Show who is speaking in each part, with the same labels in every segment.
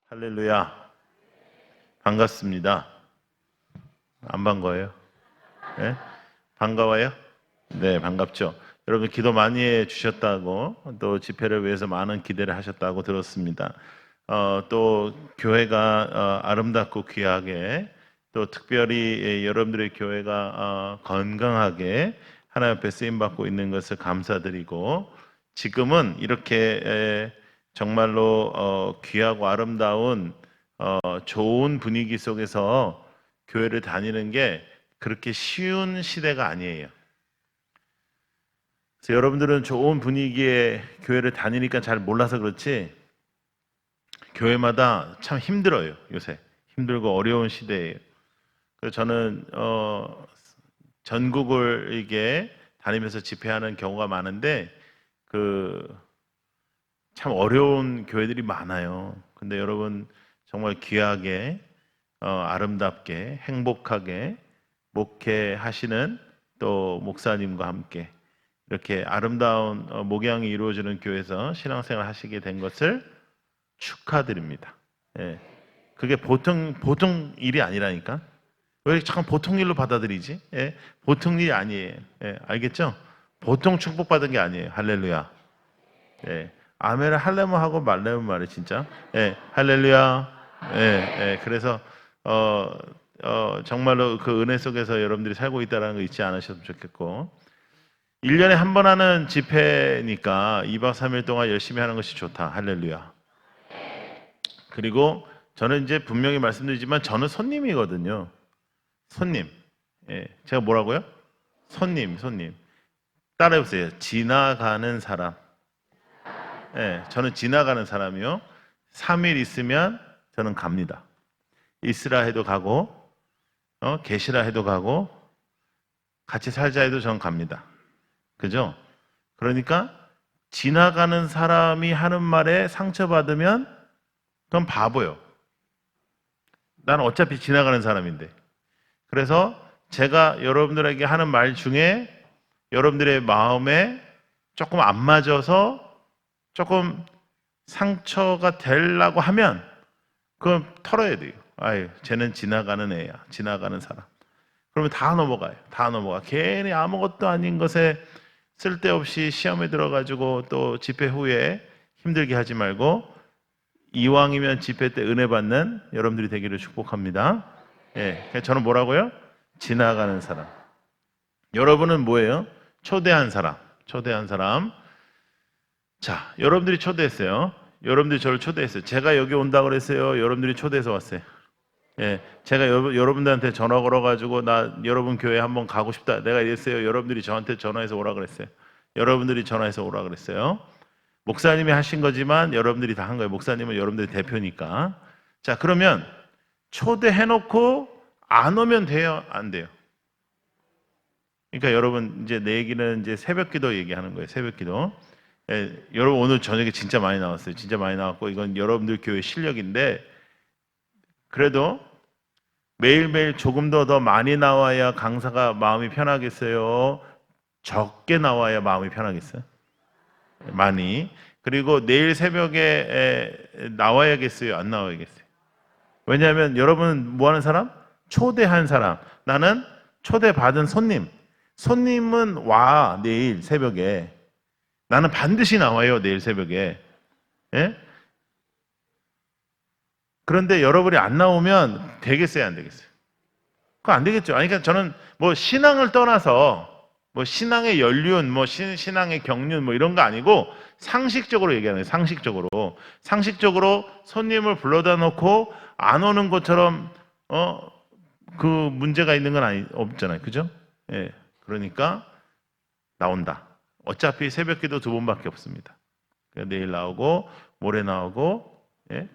Speaker 1: 할렐루야. 반갑습니다. 안 반가워요? 네? 반가워요? 네, 반갑죠. 여러분 기도 많이 해 주셨다고 또 집회를 위해서 많은 기대를 하셨다고 들었습니다. 또 교회가 아름답고 귀하게 또 특별히 여러분들의 교회가 건강하게 하나님 앞에 쓰임 받고 있는 것을 감사드리고 지금은 이렇게 정말로 귀하고 아름다운 좋은 분위기 속에서 교회를 다니는 게 그렇게 쉬운 시대가 아니에요. 그래서 여러분들은 좋은 분위기의 교회를 다니니까 잘 몰라서 그렇지 교회마다 참 힘들어요. 요새 힘들고 어려운 시대예요. 그래서 저는 전국을 이게 다니면서 집회하는 경우가 많은데 그 참 어려운 교회들이 많아요. 근데 여러분 정말 귀하게 아름답게 행복하게 목회하시는 또 목사님과 함께 이렇게 아름다운 목양이 이루어지는 교회에서 신앙생활 하시게 된 것을 축하드립니다. 예. 그게 보통 일이 아니라니까. 왜 이렇게 참 보통 일로 받아들이지? 예. 보통 일이 아니에요. 예. 알겠죠? 보통 축복받은 게 아니에요. 할렐루야. 예. 아멘을 할래면 하고 말래면 말해 진짜. 예. 할렐루야. 예. 예. 그래서 어, 정말로 그 은혜 속에서 여러분들이 살고 있다는 거 잊지 않으셨으면 좋겠고 1년에 한 번 하는 집회니까 2박 3일 동안 열심히 하는 것이 좋다. 할렐루야. 그리고 저는 이제 분명히 말씀드리지만 저는 손님이거든요. 손님. 예. 제가 뭐라고요? 손님. 따라해보세요. 지나가는 사람. 예. 저는 지나가는 사람이요. 3일 있으면 저는 갑니다. 있으라 해도 가고, 계시라 해도 가고, 같이 살자 해도 저는 갑니다. 그죠? 그러니까 지나가는 사람이 하는 말에 상처받으면 그건 바보요. 나는 어차피 지나가는 사람인데. 그래서 제가 여러분들에게 하는 말 중에 여러분들의 마음에 조금 안 맞아서 조금 상처가 되려고 하면 그건 털어야 돼요. 아유, 쟤는 지나가는 애야. 지나가는 사람. 그러면 다 넘어가요. 다 넘어가. 괜히 아무것도 아닌 것에 쓸데없이 시험에 들어가지고 또 집회 후에 힘들게 하지 말고 이왕이면 집회 때 은혜 받는 여러분들이 되기를 축복합니다. 예, 저는 뭐라고요? 지나가는 사람. 여러분은 뭐예요? 초대한 사람. 초대한 사람. 자, 여러분들이 초대했어요. 여러분들이 저를 초대했어요. 제가 여기 온다 그랬어요. 여러분들이 초대해서 왔어요. 예, 제가 여러분들한테 전화 걸어가지고 나 여러분 교회 한번 가고 싶다. 내가 이랬어요. 여러분들이 저한테 전화해서 오라 그랬어요. 여러분들이 전화해서 오라 그랬어요. 목사님이 하신 거지만 여러분들이 다 한 거예요. 목사님은 여러분들의 대표니까. 자, 그러면 초대해놓고 안 오면 돼요? 안 돼요? 그러니까 여러분 이제 내 얘기는 이제 새벽기도 얘기하는 거예요. 새벽기도. 예, 여러분 오늘 저녁에 진짜 많이 나왔어요. 진짜 많이 나왔고 이건 여러분들 교회 실력인데 그래도 매일매일 조금 더 많이 나와야 강사가 마음이 편하겠어요? 적게 나와야 마음이 편하겠어요? 많이. 그리고 내일 새벽에 나와야겠어요? 안 나와야겠어요? 왜냐하면 여러분은 뭐 하는 사람? 초대한 사람. 나는 초대받은 손님. 손님은 와, 내일 새벽에. 나는 반드시 나와요, 내일 새벽에. 예? 그런데 여러분이 안 나오면 되겠어요, 안 되겠어요? 그거 안 되겠죠. 아니, 그러니까 저는 뭐 신앙을 떠나서 뭐 신앙의 연륜, 뭐 신앙의 경륜 뭐 이런 거 아니고 상식적으로 얘기하는 거예요. 상식적으로. 상식적으로 손님을 불러다 놓고 안 오는 것처럼 그 문제가 있는 건 없잖아요. 그죠? 예. 그러니까 나온다. 어차피 새벽기도 2번밖에 없습니다. 그러니까 내일 나오고 모레 나오고 예?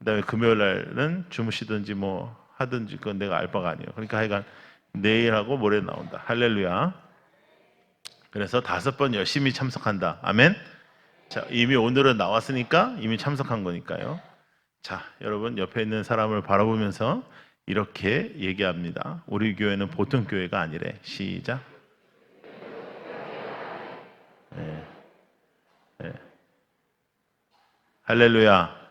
Speaker 1: 그다음에 금요일 날은 주무시든지 뭐 하든지 그건 내가 알 바가 아니에요. 그러니까 하여간 내일하고 모레 나온다. 할렐루야. 그래서 5번 열심히 참석한다. 아멘. 자, 이미 오늘은 나왔으니까 이미 참석한 거니까요. 자, 여러분 옆에 있는 사람을 바라보면서 이렇게 얘기합니다. 우리 교회는 보통 교회가 아니래. 시작. 네. 네. 할렐루야.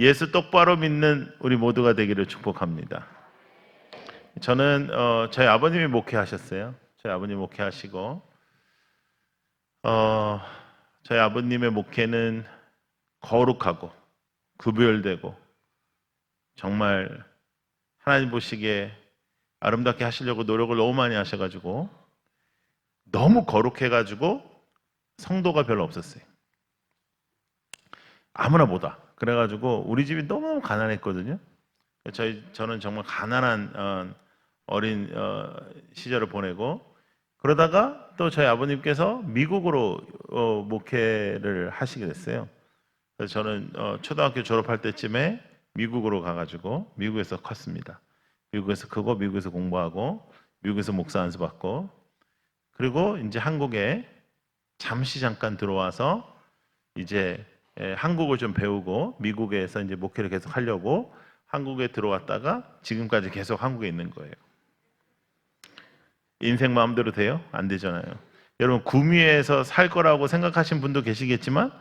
Speaker 1: 예수 똑바로 믿는 우리 모두가 되기를 축복합니다. 저는 저희 아버님이 목회하셨어요. 저희 아버님 목회하시고 저희 아버님의 목회는 거룩하고 구별되고 정말 하나님 보시기에 아름답게 하시려고 노력을 너무 많이 하셔가지고 너무 거룩해가지고 성도가 별로 없었어요. 아무나 보다. 그래가지고 우리 집이 너무 가난했거든요. 저는 정말 가난한 어린 시절을 보내고 그러다가 또 저희 아버님께서 미국으로 목회를 하시게 됐어요. 그래서 저는 초등학교 졸업할 때쯤에 미국으로 가가지고 미국에서 컸습니다. 미국에서 크고 미국에서 공부하고 미국에서 목사 안수받고 그리고 이제 한국에 잠시 잠깐 들어와서 이제 한국을 좀 배우고 미국에서 이제 목회를 계속 하려고 한국에 들어왔다가 지금까지 계속 한국에 있는 거예요. 인생 마음대로 돼요? 안 되잖아요. 여러분 구미에서 살 거라고 생각하신 분도 계시겠지만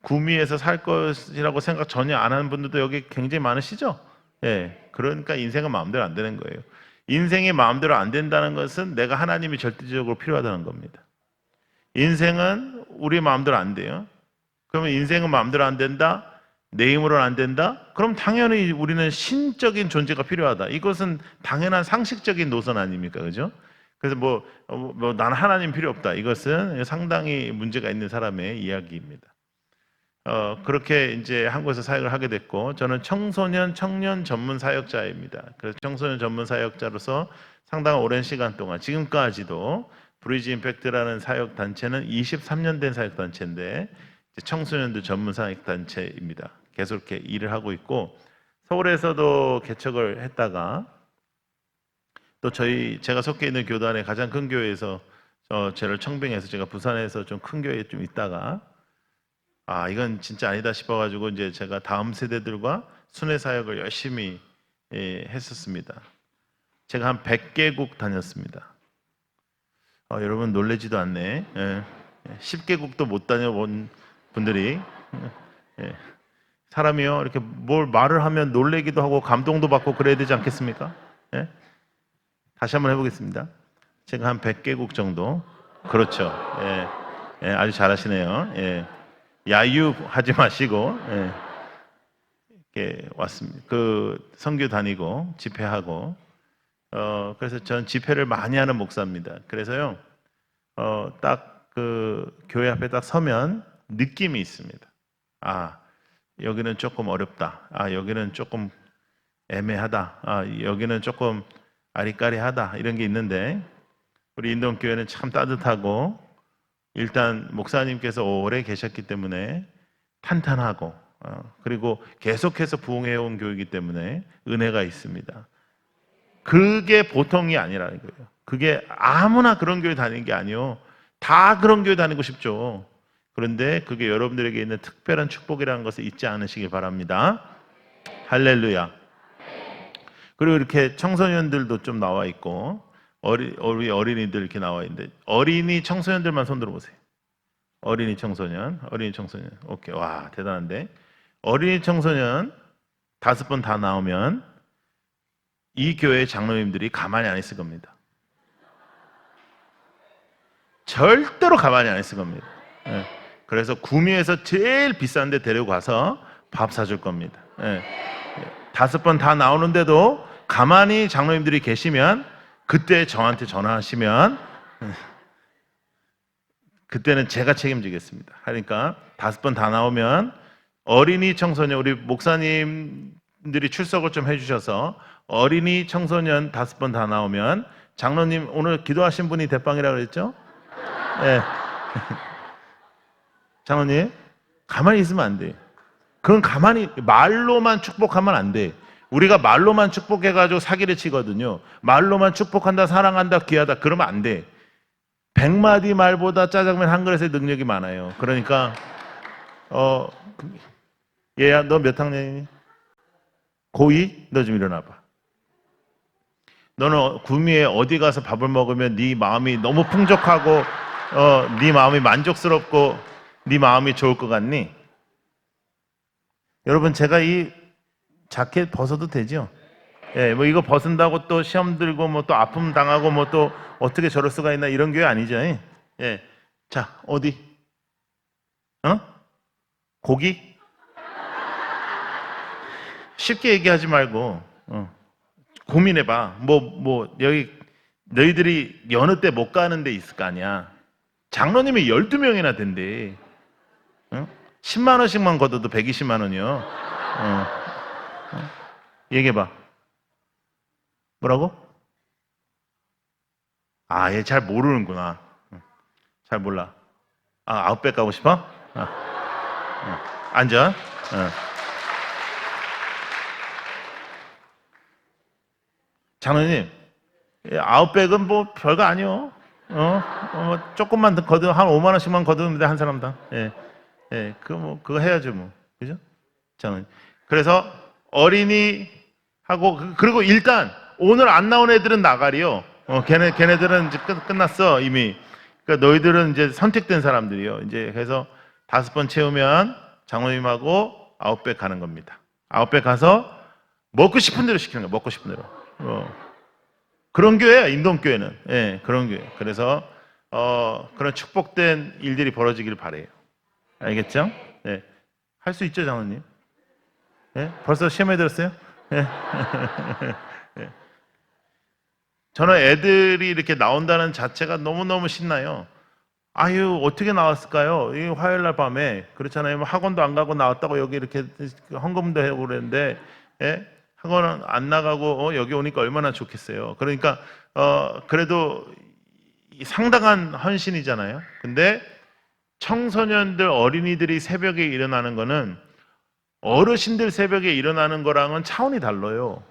Speaker 1: 구미에서 살 것이라고 생각 전혀 안 하는 분들도 여기 굉장히 많으시죠? 예, 그러니까 인생은 마음대로 안 되는 거예요. 인생이 마음대로 안 된다는 것은 내가 하나님이 절대적으로 필요하다는 겁니다. 인생은 우리 마음대로 안 돼요. 그러면 인생은 마음대로 안 된다? 내 힘으로는 안 된다? 그럼 당연히 우리는 신적인 존재가 필요하다. 이것은 당연한 상식적인 노선 아닙니까? 그죠? 그래서 나는 하나님 필요 없다. 이것은 상당히 문제가 있는 사람의 이야기입니다. 그렇게 이제 한국에서 사역을 하게 됐고, 저는 청소년, 청년 전문 사역자입니다. 그래서 청소년 전문 사역자로서 상당한 오랜 시간 동안, 지금까지도 브리지 임팩트라는 사역 단체는 23년 된 사역 단체인데, 청소년들 전문 사역 단체입니다. 계속 이렇게 일을 하고 있고, 서울에서도 개척을 했다가, 또 제가 속해 있는 교단의 가장 큰 교회에서 저를 청빙해서 제가 부산에서 좀 큰 교회에 좀 있다가 이건 진짜 아니다 싶어가지고 이제 제가 다음 세대들과 순회 사역을 열심히 했었습니다. 제가 한 100개국 다녔습니다. 여러분 놀라지도 않네. 10개국도 못 다녀본 분들이 사람이요 이렇게 뭘 말을 하면 놀래기도 하고 감동도 받고 그래야 되지 않겠습니까? 다시 한번 해보겠습니다. 제가 한 100개국 정도. 그렇죠. 아주 잘하시네요. 야유하지 마시고 이렇게 왔습니다. 선교 다니고 집회하고 그래서 전 집회를 많이 하는 목사입니다. 그래서요 딱 그 교회 앞에 딱 서면 느낌이 있습니다. 여기는 조금 어렵다. 여기는 조금 애매하다. 여기는 조금 아리까리하다. 이런 게 있는데 우리 인동교회는 참 따뜻하고 일단 목사님께서 오래 계셨기 때문에 탄탄하고 그리고 계속해서 부흥해온 교회이기 때문에 은혜가 있습니다. 그게 보통이 아니라는 거예요. 그게 아무나 그런 교회 다니는 게 아니요. 다 그런 교회 다니고 싶죠. 그런데 그게 여러분들에게 있는 특별한 축복이라는 것을 잊지 않으시길 바랍니다. 할렐루야. 그리고 이렇게 청소년들도 좀 나와 있고 우리 어린이들 이렇게 나와 있는데 어린이 청소년들만 손 들어보세요. 어린이 청소년. 오케이. 와 대단한데 어린이 청소년 5번 다 나오면 이 교회 장로님들이 가만히 안 있을 겁니다. 절대로 가만히 안 있을 겁니다. 그래서 구미에서 제일 비싼 데 데리고 가서 밥 사줄 겁니다. 5번 다 나오는데도 가만히 장로님들이 계시면 그때 저한테 전화하시면 그때는 제가 책임지겠습니다. 그러니까 5번 다 나오면 어린이 청소년 우리 목사님들이 출석을 좀 해주셔서 어린이 청소년 5번 다 나오면 장로님 오늘 기도하신 분이 대빵이라고 그랬죠? 네. 장로님 가만히 있으면 안 돼. 그건 가만히 말로만 축복하면 안 돼. 우리가 말로만 축복해가지고 사기를 치거든요. 말로만 축복한다, 사랑한다, 귀하다 그러면 안 돼. 100마디 말보다 짜장면 한 그릇의 능력이 많아요. 그러니까 얘야 너 몇 학년이니? 고2? 너 좀 일어나봐. 너는 구미에 어디 가서 밥을 먹으면 네 마음이 너무 풍족하고 네 마음이 만족스럽고 네 마음이 좋을 것 같니? 여러분 제가 이 자켓 벗어도 되죠? 예, 뭐 이거 벗은다고 또 시험 들고 뭐 또 아픔 당하고 뭐 또 어떻게 저럴 수가 있나 이런 교회 아니죠? 예. 자, 어디? 어? 고기? 쉽게 얘기하지 말고 고민해봐. 여기 너희들이 여느 때 못 가는 데 있을 거 아니야. 장로님이 12명이나 된대. 10만 원씩만 걷어도 120만 원이요. 얘기해봐. 뭐라고? 아, 얘 잘 모르는구나. 잘 몰라. 아, 아웃백 가고 싶어? 앉아. 장로님, 아웃백은 뭐 별거 아니요. 뭐 조금만 더 걷어 한 5만 원씩만 걷으면 돼, 한 사람당. 그거 해야죠 뭐, 그죠? 장로님. 그래서 어린이 하고 그리고 일단 오늘 안 나온 애들은 나가리요. 걔네들은 이제 끝났어 이미. 그러니까 너희들은 이제 선택된 사람들이요. 이제 그래서 5번 채우면 장로님하고 아웃백 가는 겁니다. 아웃백 가서 먹고 싶은 대로 시키는 거야. 먹고 싶은 대로. 그런 교회야, 인동교회는. 예, 그런 교회. 그래서 그런 축복된 일들이 벌어지길 바래요. 알겠죠? 네. 할 수 있죠, 장로님? 예? 벌써 시험에 들었어요? 예. 예. 저는 애들이 이렇게 나온다는 자체가 너무너무 신나요. 아유, 어떻게 나왔을까요? 이 화요일 날 밤에. 그렇잖아요. 뭐 학원도 안 가고 나왔다고 여기 이렇게 헌금도 하고 그랬는데, 예? 학원은 안 나가고 여기 오니까 얼마나 좋겠어요. 그러니까 그래도 상당한 헌신이잖아요. 근데 청소년들, 어린이들이 새벽에 일어나는 거는 어르신들 새벽에 일어나는 거랑은 차원이 달라요.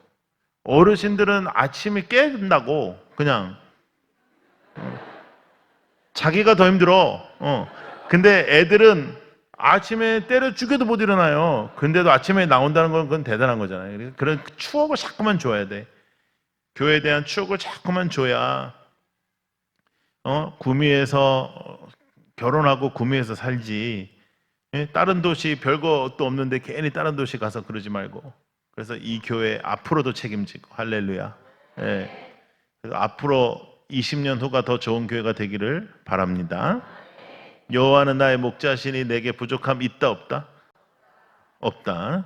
Speaker 1: 어르신들은 아침에 깬다고 그냥 자기가 더 힘들어. 근데 애들은 아침에 때려 죽여도 못 일어나요. 근데도 아침에 나온다는 건 그건 대단한 거잖아요. 그런 추억을 자꾸만 줘야 돼. 교회에 대한 추억을 자꾸만 줘야 구미에서 결혼하고 구미에서 살지. 다른 도시 별것도 없는데 괜히 다른 도시 가서 그러지 말고. 그래서 이 교회 앞으로도 책임지고 할렐루야. 그래서 앞으로 20년 후가 더 좋은 교회가 되기를 바랍니다. 여호와는 나의 목자시니 내게 부족함 있다 없다? 없다.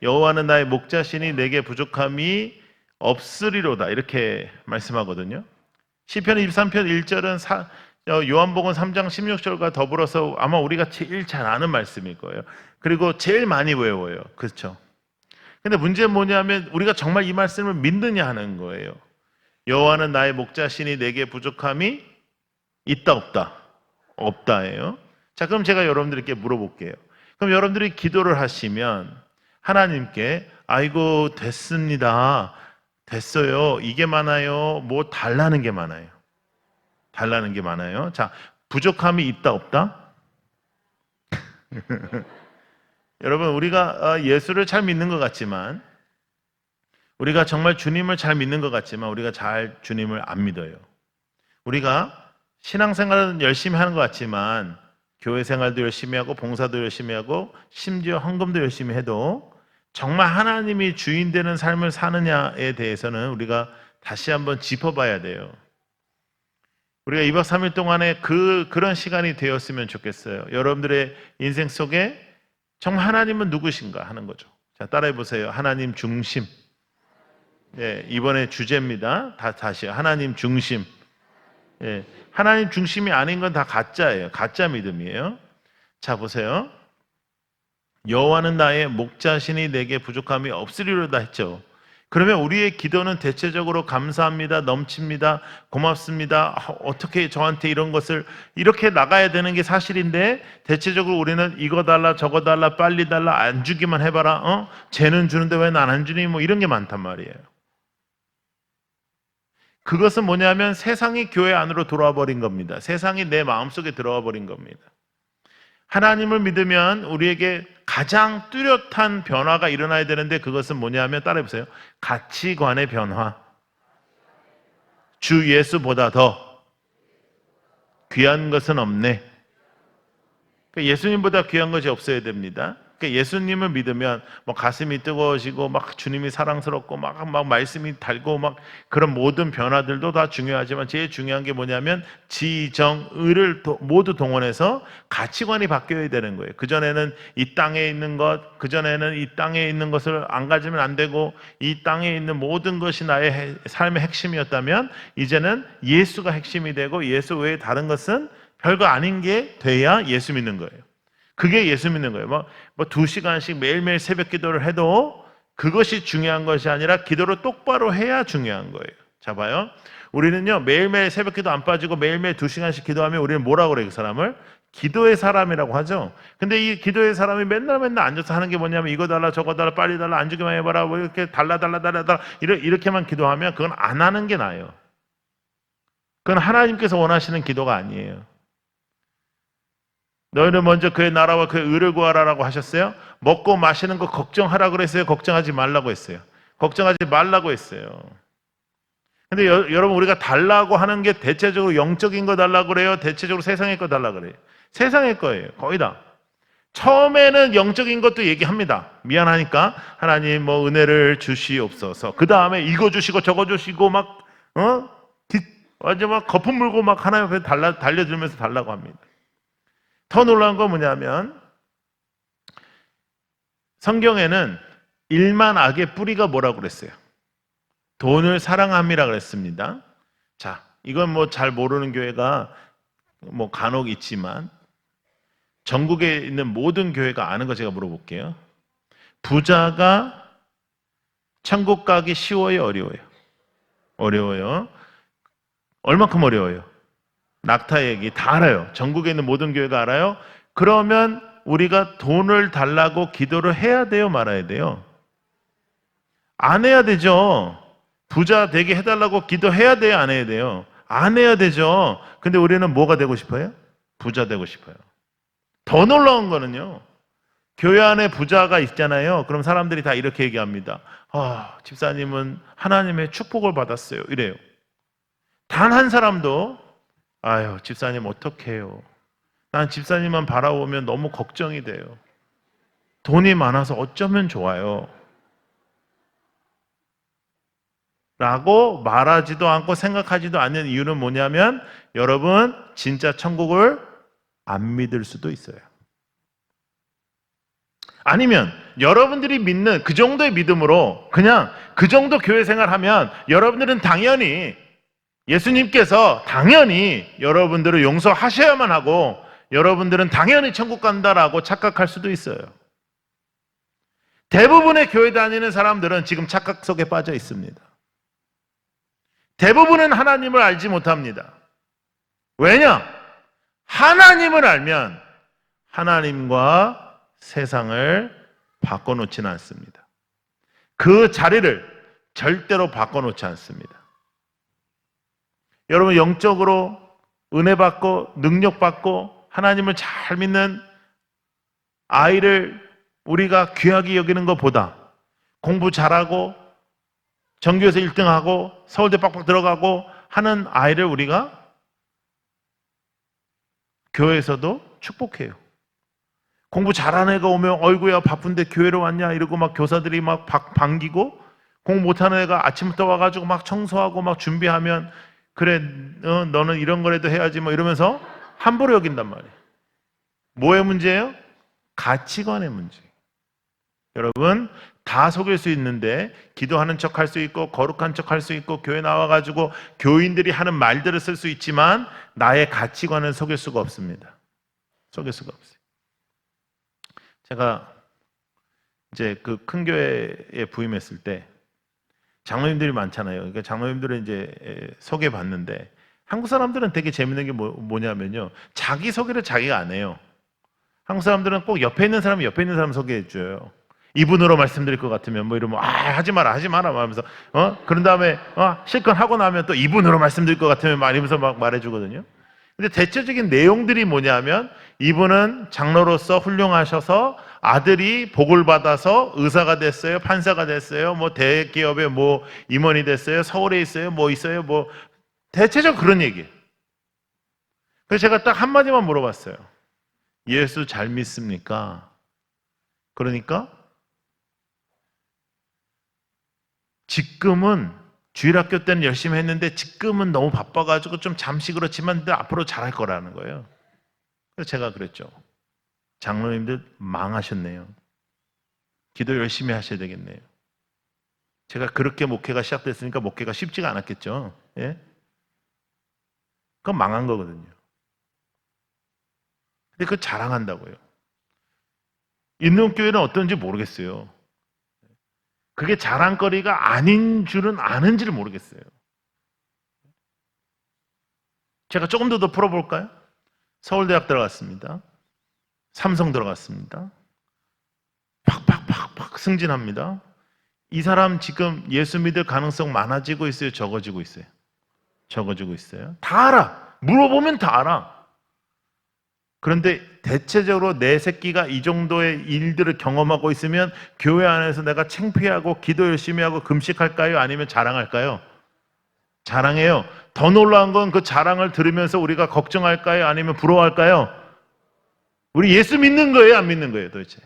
Speaker 1: 여호와는 나의 목자시니 내게 부족함이 없으리로다 이렇게 말씀하거든요. 시편 23편 1절은 요한복음 3장 16절과 더불어서 아마 우리가 제일 잘 아는 말씀일 거예요. 그리고 제일 많이 외워요. 그렇죠? 근데 문제는 뭐냐면 우리가 정말 이 말씀을 믿느냐 하는 거예요. 여호와는 나의 목자시니 내게 부족함이 있다 없다? 없다예요. 자, 그럼 제가 여러분들께 물어볼게요. 그럼 여러분들이 기도를 하시면 하나님께 아이고 됐습니다. 됐어요. 이게 많아요. 뭐 달라는 게 많아요. 달라는 게 많아요. 자, 부족함이 있다 없다? 여러분 우리가 예수를 잘 믿는 것 같지만 우리가 정말 주님을 잘 믿는 것 같지만 우리가 잘 주님을 안 믿어요. 우리가 신앙생활은 열심히 하는 것 같지만 교회 생활도 열심히 하고 봉사도 열심히 하고 심지어 헌금도 열심히 해도 정말 하나님이 주인 되는 삶을 사느냐에 대해서는 우리가 다시 한번 짚어봐야 돼요. 우리가 2박 3일 동안에 그런 시간이 되었으면 좋겠어요. 여러분들의 인생 속에 정말 하나님은 누구신가 하는 거죠. 자, 따라해 보세요. 하나님 중심. 이번에 주제입니다. 다시 하나님 중심. 하나님 중심이 아닌 건 다 가짜예요. 가짜 믿음이에요. 자, 보세요. 여호와는 나의 목자시니 내게 부족함이 없으리로다 했죠. 그러면 우리의 기도는 대체적으로 감사합니다, 넘칩니다, 고맙습니다, 어떻게 저한테 이런 것을 이렇게 나가야 되는 게 사실인데 대체적으로 우리는 이거 달라 저거 달라 빨리 달라 안 주기만 해봐라 쟤는 주는데 왜 난 안 주니 뭐 이런 게 많단 말이에요. 그것은 뭐냐면 세상이 교회 안으로 들어와 버린 겁니다. 세상이 내 마음속에 들어와 버린 겁니다. 하나님을 믿으면 우리에게 가장 뚜렷한 변화가 일어나야 되는데 그것은 뭐냐면 따라해보세요. 가치관의 변화. 주 예수보다 더 귀한 것은 없네. 그러니까 예수님보다 귀한 것이 없어야 됩니다. 그러니까 예수님을 믿으면 뭐 가슴이 뜨거워지고 막 주님이 사랑스럽고 막 말씀이 달고 막 그런 모든 변화들도 다 중요하지만 제일 중요한 게 뭐냐면 지정의를 모두 동원해서 가치관이 바뀌어야 되는 거예요. 그전에는 이 땅에 있는 것, 그전에는 이 땅에 있는 것을 안 가지면 안 되고 이 땅에 있는 모든 것이 나의 삶의 핵심이었다면 이제는 예수가 핵심이 되고 예수 외에 다른 것은 별거 아닌 게 돼야 예수 믿는 거예요. 그게 예수 믿는 거예요. 뭐 2시간씩 매일매일 새벽 기도를 해도 그것이 중요한 것이 아니라 기도를 똑바로 해야 중요한 거예요. 자, 봐요. 우리는요, 매일매일 새벽 기도 안 빠지고 매일매일 2시간씩 기도하면 우리는 뭐라고 그래요, 그 사람을? 기도의 사람이라고 하죠. 근데 이 기도의 사람이 맨날 앉아서 하는 게 뭐냐면 이거 달라, 저거 달라, 빨리 달라, 안 주기만 해봐라, 뭐 이렇게 달라, 이렇게만 기도하면 그건 안 하는 게 나아요. 그건 하나님께서 원하시는 기도가 아니에요. 너희는 먼저 그의 나라와 그의 의를 구하라라고 하셨어요? 먹고 마시는 거 걱정하라고 그랬어요? 걱정하지 말라고 했어요? 걱정하지 말라고 했어요. 근데 여러분 우리가 달라고 하는 게 대체적으로 영적인 거 달라고 그래요? 대체적으로 세상의 거 달라고 그래요? 세상의 거예요. 거의 다. 처음에는 영적인 것도 얘기합니다. 미안하니까 하나님 뭐 은혜를 주시옵소서. 그 다음에 이거 주시고 저거 주시고 막 완전 막 거품 물고 막 하나님 앞에 달려들면서 달라고 합니다. 더 놀라운 건 뭐냐면 성경에는 일만 악의 뿌리가 뭐라고 그랬어요? 돈을 사랑함이라 그랬습니다. 자, 이건 뭐 잘 모르는 교회가 뭐 간혹 있지만 전국에 있는 모든 교회가 아는 거 제가 물어볼게요. 부자가 천국 가기 쉬워요, 어려워요? 어려워요. 얼마큼 어려워요? 낙타 얘기 다 알아요. 전국에 있는 모든 교회가 알아요. 그러면 우리가 돈을 달라고 기도를 해야 돼요, 말아야 돼요? 안 해야 되죠. 부자 되게 해달라고 기도해야 돼요, 안 해야 돼요? 안 해야 되죠. 근데 우리는 뭐가 되고 싶어요? 부자 되고 싶어요. 더 놀라운 거는요, 교회 안에 부자가 있잖아요. 그럼 사람들이 다 이렇게 얘기합니다. 집사님은 하나님의 축복을 받았어요, 이래요. 단 한 사람도 아유, 집사님 어떡해요? 난 집사님만 바라보면 너무 걱정이 돼요. 돈이 많아서 어쩌면 좋아요? 라고 말하지도 않고 생각하지도 않는 이유는 뭐냐면 여러분 진짜 천국을 안 믿을 수도 있어요. 아니면 여러분들이 믿는 그 정도의 믿음으로 그냥 그 정도 교회 생활하면 여러분들은 당연히 예수님께서 당연히 여러분들을 용서하셔야만 하고 여러분들은 당연히 천국 간다라고 착각할 수도 있어요. 대부분의 교회 다니는 사람들은 지금 착각 속에 빠져 있습니다. 대부분은 하나님을 알지 못합니다. 왜냐? 하나님을 알면 하나님과 세상을 바꿔놓지는 않습니다. 그 자리를 절대로 바꿔놓지 않습니다. 여러분 영적으로 은혜 받고 능력 받고 하나님을 잘 믿는 아이를 우리가 귀하게 여기는 것보다 공부 잘하고 전교에서 1등하고 서울대 빡빡 들어가고 하는 아이를 우리가 교회에서도 축복해요. 공부 잘하는 애가 오면 어이구야 바쁜데 교회로 왔냐 이러고 막 교사들이 막 반기고, 공부 못하는 애가 아침부터 와가지고 막 청소하고 막 준비하면 그래 너는 이런 거라도 해야지 뭐 이러면서 함부로 여긴단 말이에요. 뭐의 문제예요? 가치관의 문제. 여러분 다 속일 수 있는데 기도하는 척 할 수 있고 거룩한 척 할 수 있고 교회 나와가지고 교인들이 하는 말들을 쓸 수 있지만 나의 가치관은 속일 수가 없습니다. 속일 수가 없어요. 제가 이제 그 큰 교회에 부임했을 때 장로님들이 많잖아요. 그러니까 장로님들은 이제 소개받는데 한국 사람들은 되게 재밌는 게 뭐냐면요, 자기 소개를 자기가 안 해요. 한국 사람들은 꼭 옆에 있는 사람이 옆에 있는 사람 소개해 줘요. 이분으로 말씀드릴 것 같으면 뭐 이러면 하지 마라 하면서 그런 다음에 실컷 하고 나면 또 이분으로 말씀드릴 것 같으면 막 이러면서 막 말해주거든요. 근데 대체적인 내용들이 뭐냐면 이분은 장로로서 훌륭하셔서 아들이 복을 받아서 의사가 됐어요, 판사가 됐어요, 뭐 대기업에 뭐 임원이 됐어요, 서울에 있어요, 뭐 있어요, 뭐 대체적으로 그런 얘기. 그래서 제가 딱 한마디만 물어봤어요. 예수 잘 믿습니까? 그러니까 지금은 주일학교 때는 열심히 했는데 지금은 너무 바빠가지고 좀 잠시 그렇지만 앞으로 잘할 거라는 거예요. 그래서 제가 그랬죠. 장로님들 망하셨네요. 기도 열심히 하셔야 되겠네요. 제가 그렇게 목회가 시작됐으니까 목회가 쉽지가 않았겠죠. 예? 그건 망한 거거든요. 근데 그걸 자랑한다고요. 있는 교회는 어떤지 모르겠어요. 그게 자랑거리가 아닌 줄은 아는지를 모르겠어요. 제가 조금 더 풀어볼까요? 서울대학 들어갔습니다. 삼성 들어갔습니다. 팍팍팍팍 승진합니다. 이 사람 지금 예수 믿을 가능성 많아지고 있어요? 적어지고 있어요? 적어지고 있어요. 다 알아. 물어보면 다 알아. 그런데 대체적으로 내 새끼가 이 정도의 일들을 경험하고 있으면 교회 안에서 내가 창피하고 기도 열심히 하고 금식할까요? 아니면 자랑할까요? 자랑해요. 더 놀라운 건 그 자랑을 들으면서 우리가 걱정할까요? 아니면 부러워할까요? 우리 예수 믿는 거예요? 안 믿는 거예요? 도대체?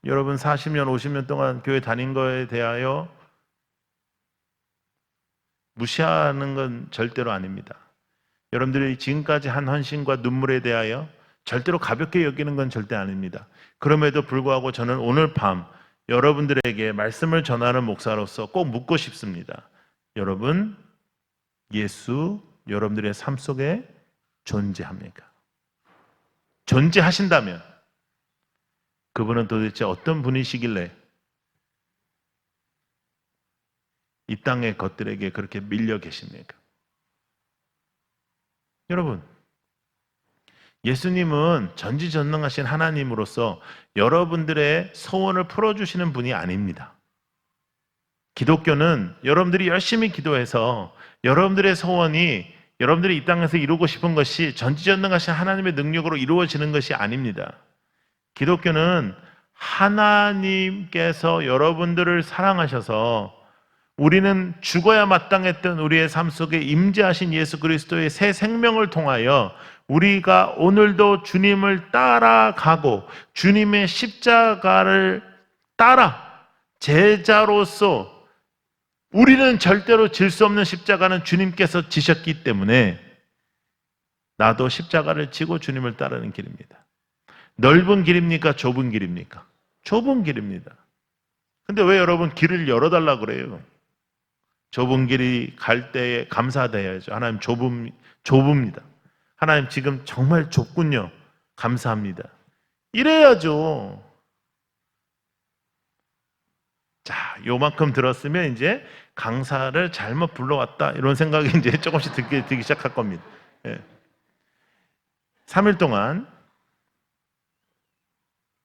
Speaker 1: 여러분 40년, 50년 동안 교회 다닌 거에 대하여 무시하는 건 절대로 아닙니다. 여러분들이 지금까지 한 헌신과 눈물에 대하여 절대로 가볍게 여기는 건 절대 아닙니다. 그럼에도 불구하고 저는 오늘 밤 여러분들에게 말씀을 전하는 목사로서 꼭 묻고 싶습니다. 여러분, 예수 여러분들의 삶 속에 존재합니까? 존재하신다면 그분은 도대체 어떤 분이시길래 이 땅의 것들에게 그렇게 밀려 계십니까? 여러분, 예수님은 전지전능하신 하나님으로서 여러분들의 소원을 풀어주시는 분이 아닙니다. 기독교는 여러분들이 열심히 기도해서 여러분들의 소원이 여러분들이 이 땅에서 이루고 싶은 것이 전지전능하신 하나님의 능력으로 이루어지는 것이 아닙니다. 기독교는 하나님께서 여러분들을 사랑하셔서 우리는 죽어야 마땅했던 우리의 삶 속에 임재하신 예수 그리스도의 새 생명을 통하여 우리가 오늘도 주님을 따라가고 주님의 십자가를 따라 제자로서 우리는 절대로 질 수 없는 십자가는 주님께서 지셨기 때문에 나도 십자가를 지고 주님을 따르는 길입니다. 넓은 길입니까? 좁은 길입니까? 좁은 길입니다. 근데 왜 여러분 길을 열어달라 그래요? 좁은 길이 갈 때에 감사돼야죠. 하나님 좁습니다. 하나님 지금 정말 좁군요. 감사합니다. 이래야죠. 자, 요만큼 들었으면 이제 강사를 잘못 불러왔다 이런 생각이 이제 조금씩 들기 시작할 겁니다. 예. 3일 동안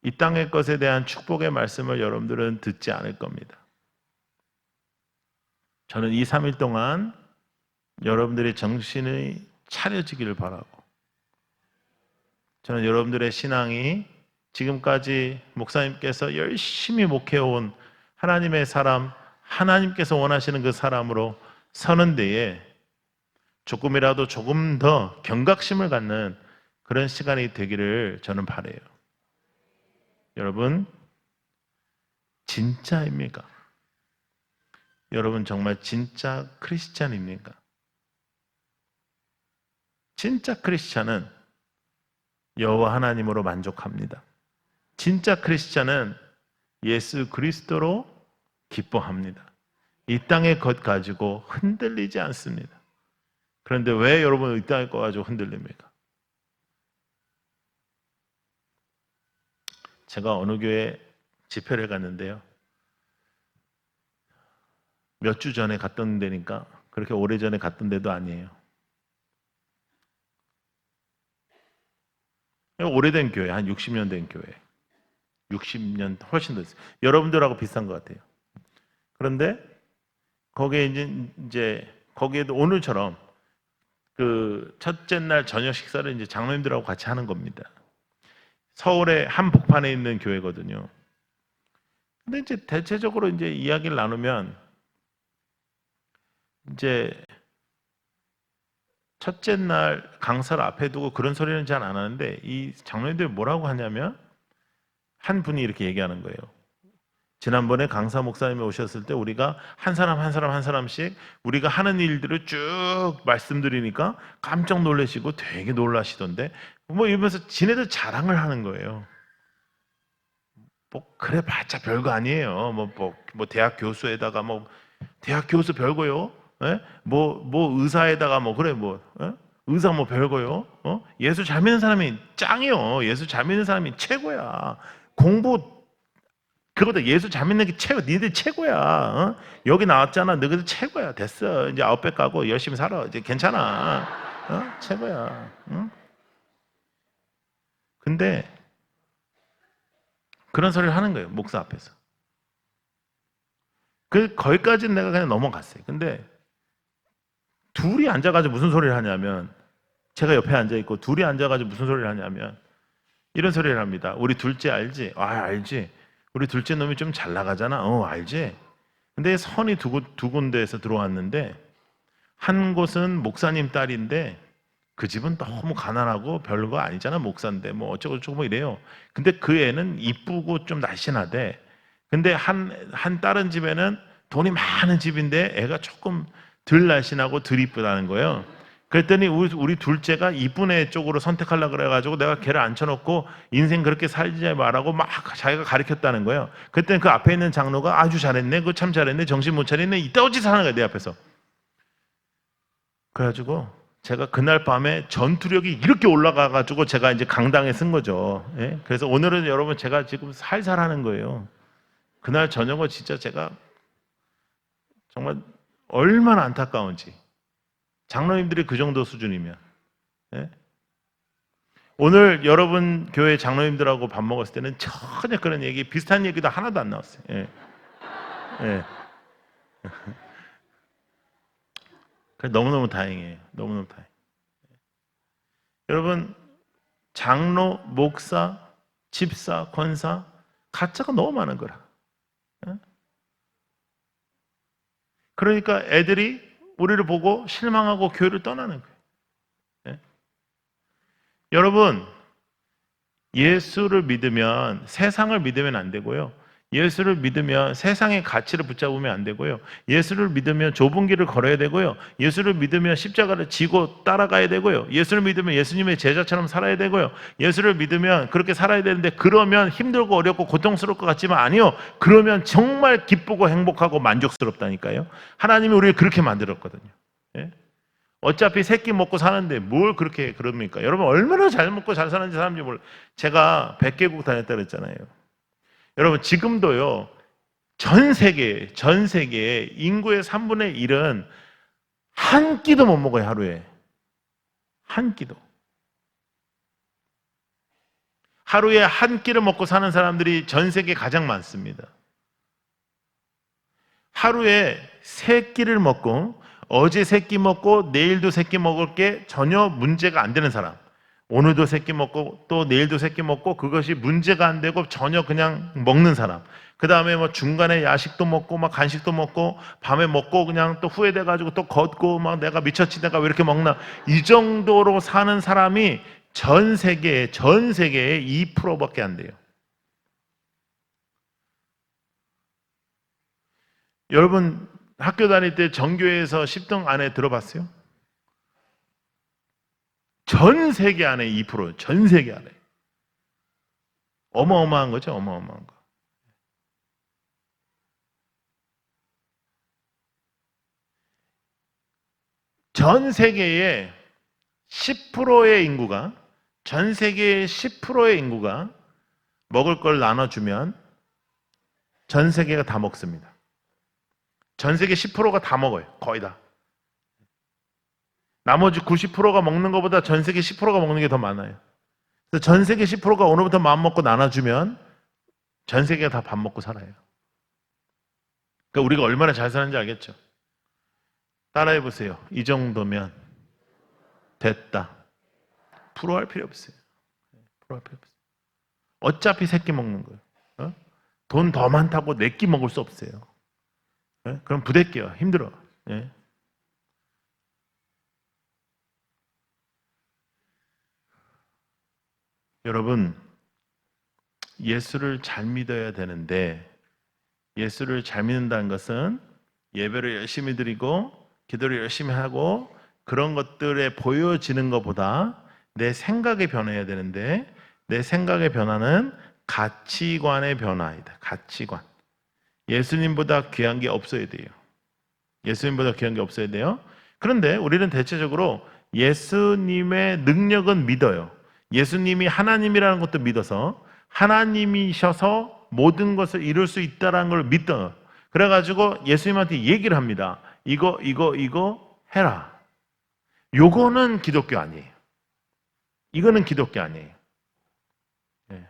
Speaker 1: 이 땅의 것에 대한 축복의 말씀을 여러분들은 듣지 않을 겁니다. 저는 이 3일 동안 여러분들의 정신이 차려지기를 바라고 저는 여러분들의 신앙이 지금까지 목사님께서 열심히 목회해온 하나님의 사람, 하나님께서 원하시는 그 사람으로 서는 데에 조금이라도 조금 더 경각심을 갖는 그런 시간이 되기를 저는 바라요. 여러분, 진짜입니까? 여러분 정말 진짜 크리스찬입니까? 진짜 크리스찬은 여호와 하나님으로 만족합니다. 진짜 크리스찬은 예수 그리스도로 기뻐합니다. 이 땅의 것 가지고 흔들리지 않습니다. 그런데 왜 여러분 이 땅의 것 가지고 흔들립니까? 제가 어느 교회 집회를 갔는데요. 몇 주 전에 갔던 데니까 그렇게 오래전에 갔던 데도 아니에요. 오래된 교회, 한 60년 된 교회. 60년 훨씬 더 됐어요. 여러분들하고 비슷한 것 같아요. 그런데 거기에 이제 거기에도 오늘처럼 그 첫째 날 저녁 식사를 이제 장로님들하고 같이 하는 겁니다. 서울의 한복판에 있는 교회거든요. 근데 이제 대체적으로 이제 이야기를 나누면 이제 첫째 날 강사를 앞에 두고 그런 소리는 잘 안 하는데 이 장로님들이 뭐라고 하냐면 한 분이 이렇게 얘기하는 거예요. 지난번에 강사 목사님이 오셨을 때 우리가 한 사람 한 사람 한 사람씩 우리가 하는 일들을 쭉 말씀드리니까 깜짝 놀라시고 되게 놀라시던데 뭐 이러면서 지네들 자랑을 하는 거예요. 뭐 그래 봤자 별거 아니에요. 뭐 대학 교수에다가 뭐 대학 교수 별거요. 예? 뭐 의사에다가 뭐 그래 뭐 예? 의사 뭐 별거요. 예수 잘 믿는 사람이 짱이요. 예수 잘 믿는 사람이 최고야. 공부 그거보다 예수 잘 믿는 게 최고. 니들 최고야. 여기 나왔잖아. 너희들 최고야. 됐어. 이제 아웃백 가고 열심히 살아. 이제 괜찮아. 최고야. 응? 근데 그런 소리를 하는 거예요. 목사 앞에서. 거기까지는 내가 그냥 넘어갔어요. 근데 둘이 앉아가지고 무슨 소리를 하냐면 제가 옆에 앉아있고 둘이 앉아가지고 무슨 소리를 하냐면 이런 소리를 합니다. 우리 둘째 알지? 알지. 우리 둘째 놈이 좀 잘 나가잖아. 알지. 근데 선이 두 군데에서 들어왔는데 한 곳은 목사님 딸인데 그 집은 너무 가난하고 별거 아니잖아. 목사인데 뭐 어쩌고저쩌고 뭐 이래요. 근데 그 애는 이쁘고 좀 날씬하대. 근데 한 다른 집에는 돈이 많은 집인데 애가 조금 덜 날씬하고 덜 이쁘다는 거예요. 그랬더니 우리 둘째가 이쁜 애 쪽으로 선택하려고 그래가지고 내가 걔를 앉혀놓고 인생 그렇게 살지 말라고 막 자기가 가르쳤다는 거예요. 그랬더니 그 앞에 있는 장로가 아주 잘했네. 그거 참 잘했네. 정신 못 차리네. 이따 짓을 하는 거야. 내 앞에서. 그래가지고 제가 그날 밤에 전투력이 이렇게 올라가가지고 제가 이제 강당에 쓴 거죠. 예? 그래서 오늘은 여러분 제가 지금 살살 하는 거예요. 그날 저녁은 진짜 제가 정말 얼마나 안타까운지. 장로님들이 그 정도 수준이면. 예? 오늘 여러분 교회 장로님들하고 밥 먹었을 때는 전혀 그런 얘기, 비슷한 얘기도 하나도 안 나왔어요. 예. 예. 너무너무 다행이에요. 너무너무 다행. 여러분, 장로, 목사, 집사, 권사, 가짜가 너무 많은 거라. 예? 그러니까 애들이 우리를 보고 실망하고 교회를 떠나는 거예요. 예? 여러분, 예수를 믿으면 세상을 믿으면 안 되고요. 예수를 믿으면 세상의 가치를 붙잡으면 안 되고요. 예수를 믿으면 좁은 길을 걸어야 되고요. 예수를 믿으면 십자가를 지고 따라가야 되고요. 예수를 믿으면 예수님의 제자처럼 살아야 되고요. 예수를 믿으면 그렇게 살아야 되는데 그러면 힘들고 어렵고 고통스러울 것 같지만 아니요. 그러면 정말 기쁘고 행복하고 만족스럽다니까요. 하나님이 우리를 그렇게 만들었거든요. 예? 어차피 새끼 먹고 사는데 뭘 그렇게 그럽니까? 여러분 얼마나 잘 먹고 잘 사는지 사람인지 몰라. 제가 100개국 다녔다 그랬잖아요. 여러분 지금도요. 전 세계에 인구의 3분의 1은 한 끼도 못 먹어요. 하루에. 한 끼도. 하루에 한 끼를 먹고 사는 사람들이 전 세계에 가장 많습니다. 하루에 세 끼를 먹고 어제 세 끼 먹고 내일도 세 끼 먹을 게 전혀 문제가 안 되는 사람. 오늘도 세 끼 먹고 또 내일도 세 끼 먹고 그것이 문제가 안 되고 전혀 그냥 먹는 사람. 그 다음에 뭐 중간에 야식도 먹고 막 간식도 먹고 밤에 먹고 그냥 또 후회돼 가지고 또 걷고 막 내가 미쳤지 내가 왜 이렇게 먹나. 이 정도로 사는 사람이 전 세계에 2%밖에 안 돼요. 여러분 학교 다닐 때 전교에서 10등 안에 들어봤어요? 전 세계 안에 2%, 전 세계 안에. 어마어마한 거죠, 어마어마한 거. 전 세계의 10%의 인구가, 전 세계의 10%의 인구가 먹을 걸 나눠주면 전 세계가 다 먹습니다. 전 세계 10%가 다 먹어요. 거의 다. 나머지 90%가 먹는 것보다 전 세계 10%가 먹는 게 더 많아요. 그래서 전 세계 10%가 오늘부터 마음 먹고 나눠주면 전 세계가 다 밥 먹고 살아요. 그러니까 우리가 얼마나 잘 사는지 알겠죠? 따라해 보세요. 이 정도면 됐다. 프로할 필요 없어요. 프로할 필요 없어요. 어차피 세 끼 먹는 거예요. 돈 더 많다고 네 끼 먹을 수 없어요. 그럼 부대껴. 힘들어. 여러분, 예수를 잘 믿어야 되는데, 예수를 잘 믿는다는 것은 예배를 열심히 드리고 기도를 열심히 하고 그런 것들에 보여지는 것보다 내 생각의 변화해야 되는데, 내 생각의 변화는 가치관의 변화이다. 가치관. 예수님보다 귀한 게 없어야 돼요. 예수님보다 귀한 게 없어야 돼요. 그런데 우리는 대체적으로 예수님의 능력은 믿어요. 예수님이 하나님이라는 것도 믿어서 하나님이셔서 모든 것을 이룰 수 있다는 걸 믿어요. 그래가지고 예수님한테 얘기를 합니다. 이거 해라. 요거는 기독교 아니에요. 이거는 기독교 아니에요. 예.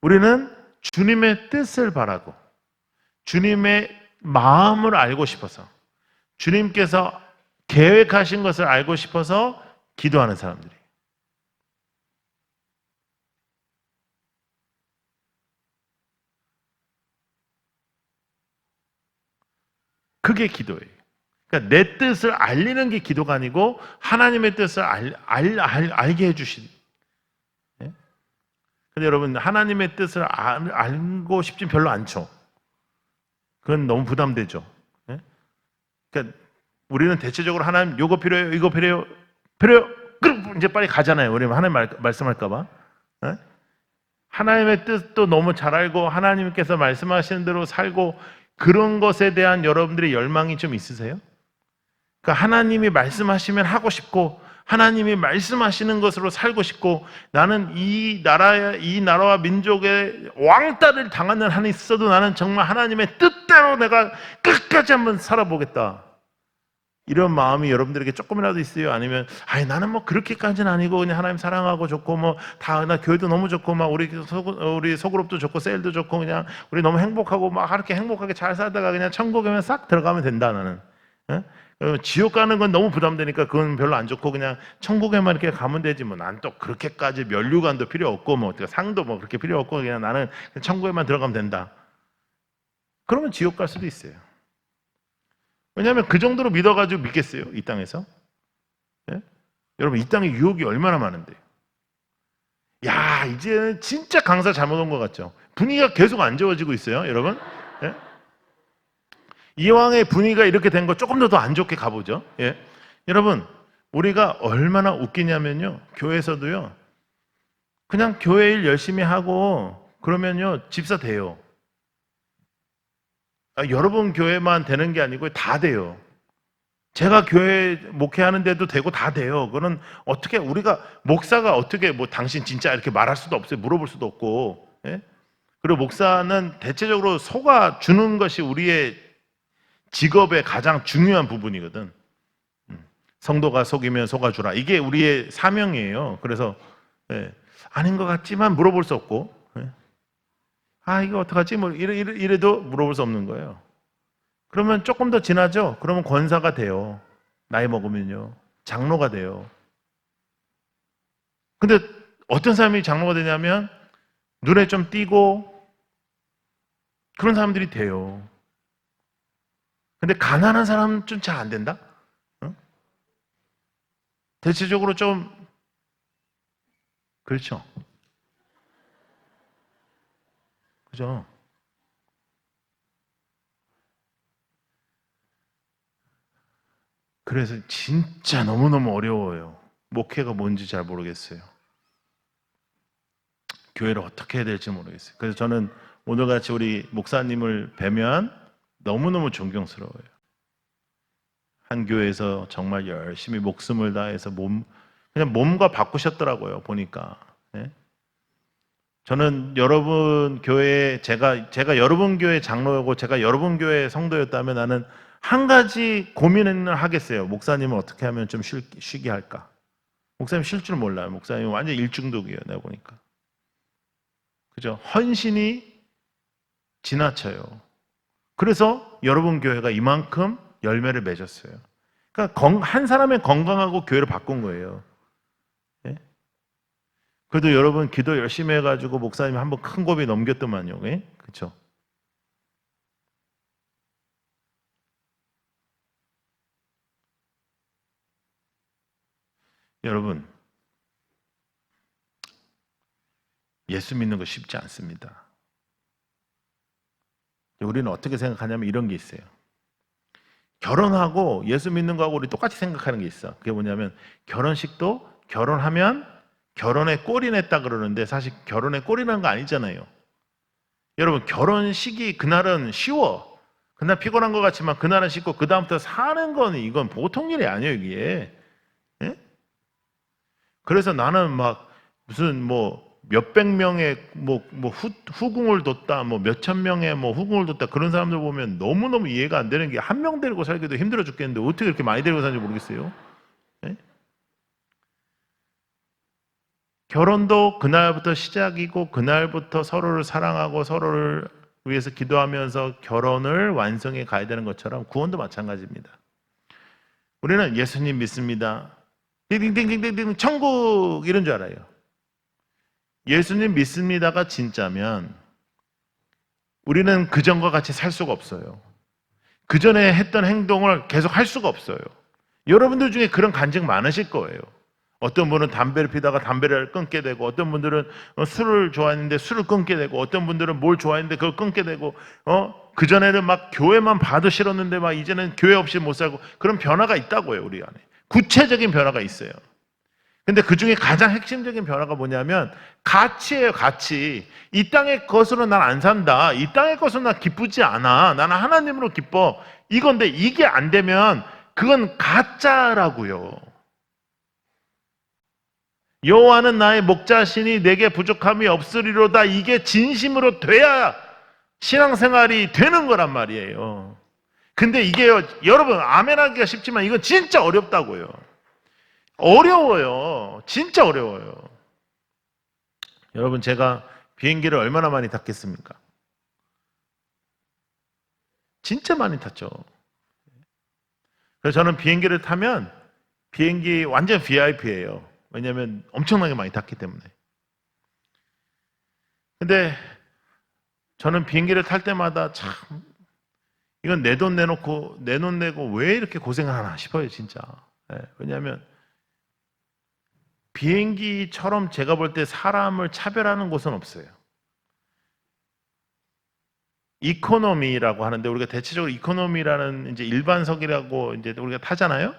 Speaker 1: 우리는 주님의 뜻을 바라고 주님의 마음을 알고 싶어서 주님께서 계획하신 것을 알고 싶어서 기도하는 사람들이에요. 그게 기도예요. 그러니까 내 뜻을 알리는 게 기도가 아니고 하나님의 뜻을 알게 해주신. 예? 근데 여러분, 하나님의 뜻을 알고 싶진 별로 않죠. 그건 너무 부담되죠. 예? 그러니까 우리는 대체적으로 하나님 요거 필요해요, 이거 필요해요, 필요해요. 그럼 이제 빨리 가잖아요. 우리는 하나님 말씀할까봐. 예? 하나님의 뜻도 너무 잘 알고 하나님께서 말씀하시는 대로 살고 그런 것에 대한 여러분들의 열망이 좀 있으세요? 그러니까 하나님이 말씀하시면 하고 싶고 하나님이 말씀하시는 것으로 살고 싶고 나는 이 나라와 민족의 왕따를 당하는 한이 있어도 나는 정말 하나님의 뜻대로 내가 끝까지 한번 살아보겠다. 이런 마음이 여러분들에게 조금이라도 있어요? 아니면 아니 나는 뭐 그렇게까지는 아니고 그냥 하나님 사랑하고 좋고 뭐 다 나 교회도 너무 좋고 막 우리 소그룹도 좋고 셀도 좋고 그냥 우리 너무 행복하고 막 그렇게 행복하게 잘 살다가 그냥 천국에만 싹 들어가면 된다 나는. 예? 지옥 가는 건 너무 부담되니까 그건 별로 안 좋고 그냥 천국에만 이렇게 가면 되지 뭐 난 또 그렇게까지 면류관도 필요 없고 뭐 어떻게 상도 뭐 그렇게 필요 없고 그냥 나는 천국에만 들어가면 된다. 그러면 지옥 갈 수도 있어요. 왜냐하면 그 정도로 믿어가지고 믿겠어요? 이 땅에서? 예? 여러분 이 땅에 유혹이 얼마나 많은데 야 이제는 진짜 강사 잘못 온 것 같죠? 분위기가 계속 안 좋아지고 있어요 여러분. 예? 이왕의 분위기가 이렇게 된 거 조금 더 안 좋게 가보죠. 예? 여러분 우리가 얼마나 웃기냐면요 교회에서도요 그냥 교회 일 열심히 하고 그러면요 집사 돼요. 여러분 교회만 되는 게 아니고 다 돼요. 제가 교회 목회하는데도 되고 다 돼요. 그거는 어떻게 우리가 목사가 어떻게 뭐 당신 진짜 이렇게 말할 수도 없어요. 물어볼 수도 없고. 예? 그리고 목사는 대체적으로 속아 주는 것이 우리의 직업의 가장 중요한 부분이거든. 성도가 속이면 속아주라. 이게 우리의 사명이에요. 그래서 예, 아닌 것 같지만 물어볼 수 없고, 예. 아 이거 어떡하지? 뭐 이래도 물어볼 수 없는 거예요. 그러면 조금 더 지나죠? 그러면 권사가 돼요. 나이 먹으면요. 장로가 돼요. 근데 어떤 사람이 장로가 되냐면 눈에 좀 띄고 그런 사람들이 돼요. 근데 가난한 사람은 좀 잘 안 된다? 어? 대체적으로 좀 그렇죠. 그죠? 그래서 진짜 너무너무 어려워요. 목회가 뭔지 잘 모르겠어요. 교회를 어떻게 해야 될지 모르겠어요. 그래서 저는 오늘같이 우리 목사님을 뵈면 너무너무 존경스러워요. 한 교회에서 정말 열심히 목숨을 다해서 그냥 몸과 바꾸셨더라고요, 보니까. 예? 저는 여러분 교회, 제가 여러분 교회 장로고 제가 여러분 교회 성도였다면 나는 한 가지 고민을 하겠어요. 목사님은 어떻게 하면 좀 쉬게 할까? 목사님 쉴 줄 몰라요. 목사님 완전 일중독이에요, 내가 보니까. 그죠? 헌신이 지나쳐요. 그래서 여러분 교회가 이만큼 열매를 맺었어요. 그러니까 한 사람의 건강하고 교회를 바꾼 거예요. 예? 그래도 여러분 기도 열심히 해가지고 목사님 한번 큰 고비 넘겼더만요. 예? 그렇죠? 여러분 예수 믿는 거 쉽지 않습니다. 우리는 어떻게 생각하냐면 이런 게 있어요. 결혼하고 예수 믿는 거하고 우리 똑같이 생각하는 게 있어. 그게 뭐냐면 결혼식도 결혼하면 결혼에 꼴이 냈다 그러는데 사실 결혼에 꼴이 난 거 아니잖아요. 여러분 결혼식이 그날은 쉬워. 그날 피곤한 것 같지만 그날은 쉽고 그 다음부터 사는 거는 이건 보통 일이 아니에요 이게. 예? 그래서 나는 막 무슨 뭐 몇백 명의 후궁을 뒀다, 뭐 몇천 명의 뭐 후궁을 뒀다 그런 사람들 보면 너무너무 이해가 안 되는 게 한 명 데리고 살기도 힘들어 죽겠는데 어떻게 이렇게 많이 데리고 사는지 모르겠어요. 예? 결혼도 그날부터 시작이고 그날부터 서로를 사랑하고 서로를 위해서 기도하면서 결혼을 완성해 가야 되는 것처럼 구원도 마찬가지입니다. 우리는 예수님 믿습니다. 띵띵띵띵띵 천국 이런 줄 알아요. 예수님 믿습니다가 진짜면 우리는 그전과 같이 살 수가 없어요. 그전에 했던 행동을 계속 할 수가 없어요. 여러분들 중에 그런 간증 많으실 거예요. 어떤 분은 담배를 피다가 담배를 끊게 되고 어떤 분들은 술을 좋아했는데 술을 끊게 되고 어떤 분들은 뭘 좋아했는데 그걸 끊게 되고 그전에는 막 교회만 봐도 싫었는데 막 이제는 교회 없이 못 살고 그런 변화가 있다고요. 우리 안에. 구체적인 변화가 있어요. 근데 그 중에 가장 핵심적인 변화가 뭐냐면 가치예요, 가치. 이 땅의 것으로 난 안 산다. 이 땅의 것으로 난 기쁘지 않아. 나는 하나님으로 기뻐. 이건데 이게 안 되면 그건 가짜라고요. 여호와는 나의 목자시니 내게 부족함이 없으리로다. 이게 진심으로 돼야 신앙생활이 되는 거란 말이에요. 근데 이게요, 여러분 아멘 하기가 쉽지만 이건 진짜 어렵다고요. 어려워요. 진짜 어려워요. 여러분 제가 비행기를 얼마나 많이 탔겠습니까? 진짜 많이 탔죠. 그래서 저는 비행기를 타면 비행기 완전 VIP예요. 왜냐하면 엄청나게 많이 탔기 때문에. 근데 저는 비행기를 탈 때마다 참 이건 내 돈 내놓고 내 돈 내고 왜 이렇게 고생을 하나 싶어요 진짜. 왜냐하면 비행기처럼 제가 볼 때 사람을 차별하는 곳은 없어요. 이코노미라고 하는데 우리가 대체적으로 이코노미라는 이제 일반석이라고 이제 우리가 타잖아요.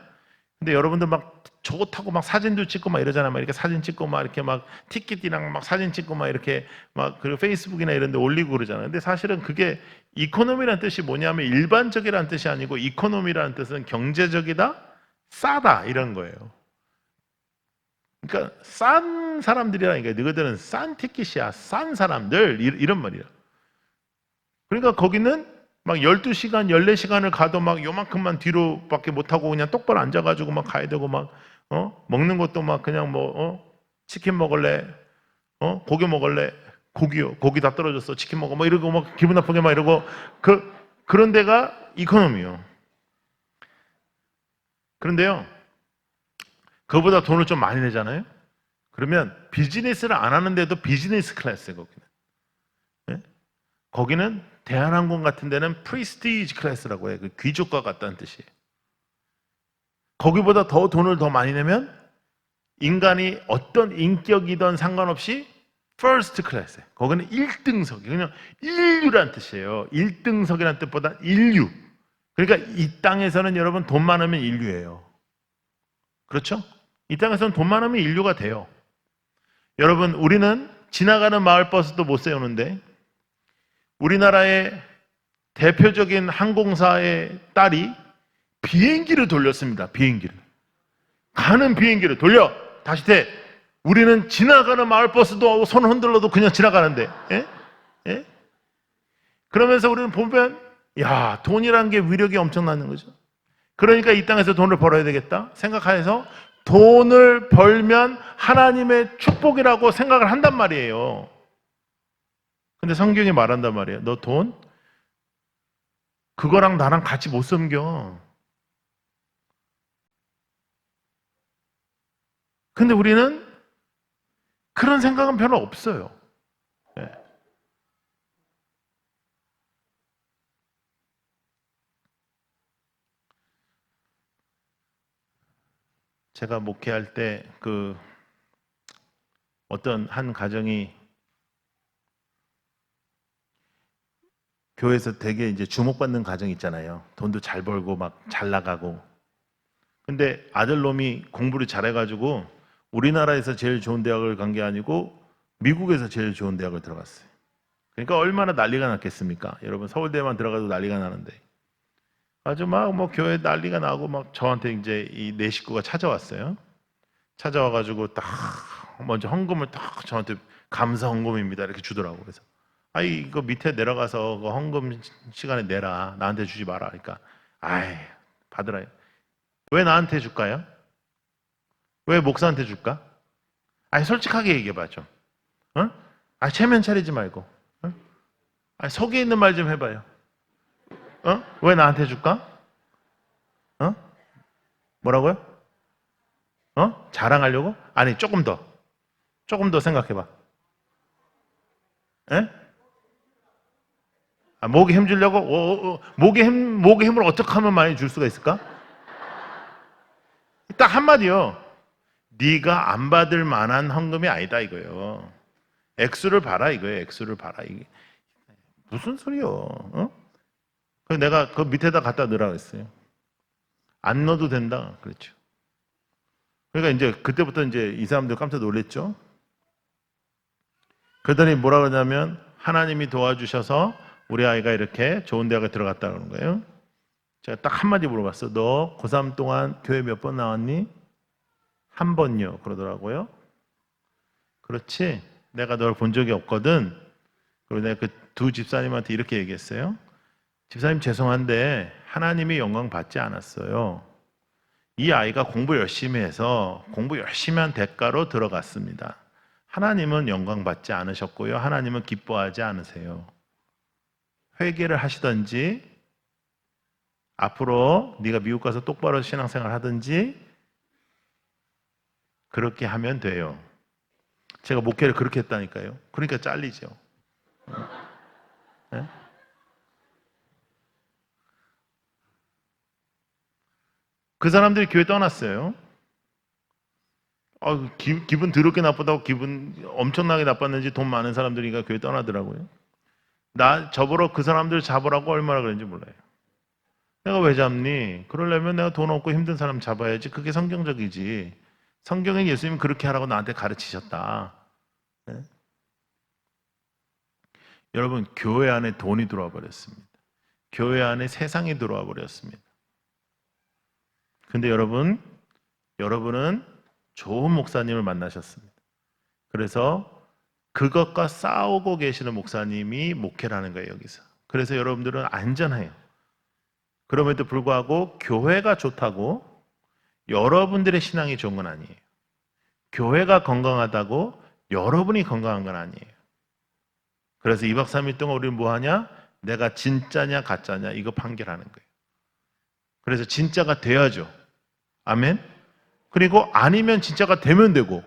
Speaker 1: 근데 여러분들 막 저거 타고 막 사진도 찍고 막 이러잖아요. 막 이렇게 사진 찍고 막 이렇게 막 티켓이랑 막 사진 찍고 막 이렇게 막 그리고 페이스북이나 이런 데 올리고 그러잖아요. 근데 사실은 그게 이코노미라는 뜻이 뭐냐면 일반적이라는 뜻이 아니고 이코노미라는 뜻은 경제적이다, 싸다 이런 거예요. 그러니까 싼 사람들이라니까 너희들은 싼 티켓이야. 싼 사람들 이런 말이야. 그러니까 거기는 막 12시간, 14시간을 가도 막 요만큼만 뒤로밖에 못하고 그냥 똑바로 앉아가지고 막 가야 되고 막, 먹는 것도 막 그냥 치킨 먹을래? 고기 먹을래? 고기요. 고기 다 떨어졌어. 치킨 먹어. 뭐 이러고 막 기분 나쁘게 막 이러고 그런 데가 이코노미요. 그런데요. 그거보다 돈을 좀 많이 내잖아요? 그러면 비즈니스를 안 하는데도 비즈니스 클래스예요, 거기는. 네? 거기는 대한항공 같은 데는 프리스티지 클래스라고 해요. 그 귀족과 같다는 뜻이에요. 거기보다 더 돈을 더 많이 내면 인간이 어떤 인격이든 상관없이 퍼스트 클래스예요. 거기는 1등석이 그냥 인류란 뜻이에요. 1등석이란 뜻보다 인류. 그러니까 이 땅에서는 여러분 돈 많으면 인류예요. 그렇죠? 이 땅에서는 돈 많으면 인류가 돼요. 여러분 우리는 지나가는 마을버스도 못 세우는데 우리나라의 대표적인 항공사의 딸이 비행기를 돌렸습니다. 비행기를. 가는 비행기를 돌려. 다시 돼. 우리는 지나가는 마을버스도 손 흔들러도 그냥 지나가는데. 예? 예? 그러면서 우리는 보면 야, 돈이라는 게 위력이 엄청나는 거죠. 그러니까 이 땅에서 돈을 벌어야 되겠다 생각해서 돈을 벌면 하나님의 축복이라고 생각을 한단 말이에요. 근데 성경이 말한단 말이에요. 너 돈? 그거랑 나랑 같이 못 섬겨. 근데 우리는 그런 생각은 별로 없어요. 네. 제가 목회할 때 어떤 한 가정이 교회에서 되게 이제 주목받는 가정 있잖아요. 돈도 잘 벌고 막 잘 나가고. 근데 아들놈이 공부를 잘해가지고 우리나라에서 제일 좋은 대학을 간 게 아니고 미국에서 제일 좋은 대학을 들어갔어요. 그러니까 얼마나 난리가 났겠습니까? 여러분 서울대만 들어가도 난리가 나는데 아주 막 뭐 교회 난리가 나고 막 저한테 이제 이 네 식구가 찾아왔어요. 찾아와가지고 딱 먼저 헌금을 딱 저한테 감사 헌금입니다 이렇게 주더라고. 그래서 아이 이거 밑에 내려가서 그 헌금 시간에 내라 나한테 주지 마라. 그러니까 아이 받으라. 왜 나한테 줄까요? 왜 목사한테 줄까? 아니 솔직하게 얘기해봐 좀. 어? 아 체면 차리지 말고. 어? 아니 속에 있는 말 좀 해봐요. 어? 왜 나한테 줄까? 어? 뭐라고요? 어? 자랑하려고? 아니 조금 더 생각해봐. 에? 아, 목에 힘 주려고? 목에 힘을 어떻게 하면 많이 줄 수가 있을까? 딱 한마디요. 네가 안 받을 만한 헌금이 아니다 이거예요. 액수를 봐라 이거예요. 액수를 봐라. 이게 무슨 소리요? 어? 그래서 내가 그 밑에다 갖다 넣으라 그랬어요. 안 넣어도 된다. 그렇죠. 그러니까 이제 그때부터 이제 이 사람들 깜짝 놀랐죠. 그러더니 뭐라 그러냐면 하나님이 도와주셔서 우리 아이가 이렇게 좋은 대학에 들어갔다 그러는 거예요. 제가 딱 한마디 물어봤어. 너 고3 동안 교회 몇 번 나왔니? 한 번요. 그러더라고요. 그렇지. 내가 널 본 적이 없거든. 그리고 내가 그 두 집사님한테 이렇게 얘기했어요. 집사님 죄송한데 하나님이 영광 받지 않았어요. 이 아이가 공부 열심히 해서 공부 열심히 한 대가로 들어갔습니다. 하나님은 영광 받지 않으셨고요. 하나님은 기뻐하지 않으세요. 회개를 하시든지 앞으로 네가 미국 가서 똑바로 신앙생활 하든지 그렇게 하면 돼요. 제가 목회를 그렇게 했다니까요. 그러니까 잘리죠. 네? 그 사람들이 교회 떠났어요. 기분 더럽게 나쁘다고 기분 엄청나게 나빴는지 돈 많은 사람들이니까 교회 떠나더라고요. 저보러 그 사람들 잡으라고 얼마나 그랬는지 몰라요. 내가 왜 잡니? 그러려면 내가 돈 없고 힘든 사람 잡아야지. 그게 성경적이지. 성경에 예수님이 그렇게 하라고 나한테 가르치셨다. 네? 여러분 교회 안에 돈이 들어와 버렸습니다. 교회 안에 세상이 들어와 버렸습니다. 근데 여러분은 좋은 목사님을 만나셨습니다. 그래서 그것과 싸우고 계시는 목사님이 목회라는 거예요, 여기서. 그래서 여러분들은 안전해요. 그럼에도 불구하고 교회가 좋다고 여러분들의 신앙이 좋은 건 아니에요. 교회가 건강하다고 여러분이 건강한 건 아니에요. 그래서 2박 3일 동안 우리는 뭐 하냐? 내가 진짜냐 가짜냐 이거 판결하는 거예요. 그래서 진짜가 돼야죠. 아멘? 그리고 아니면 진짜가 되면 되고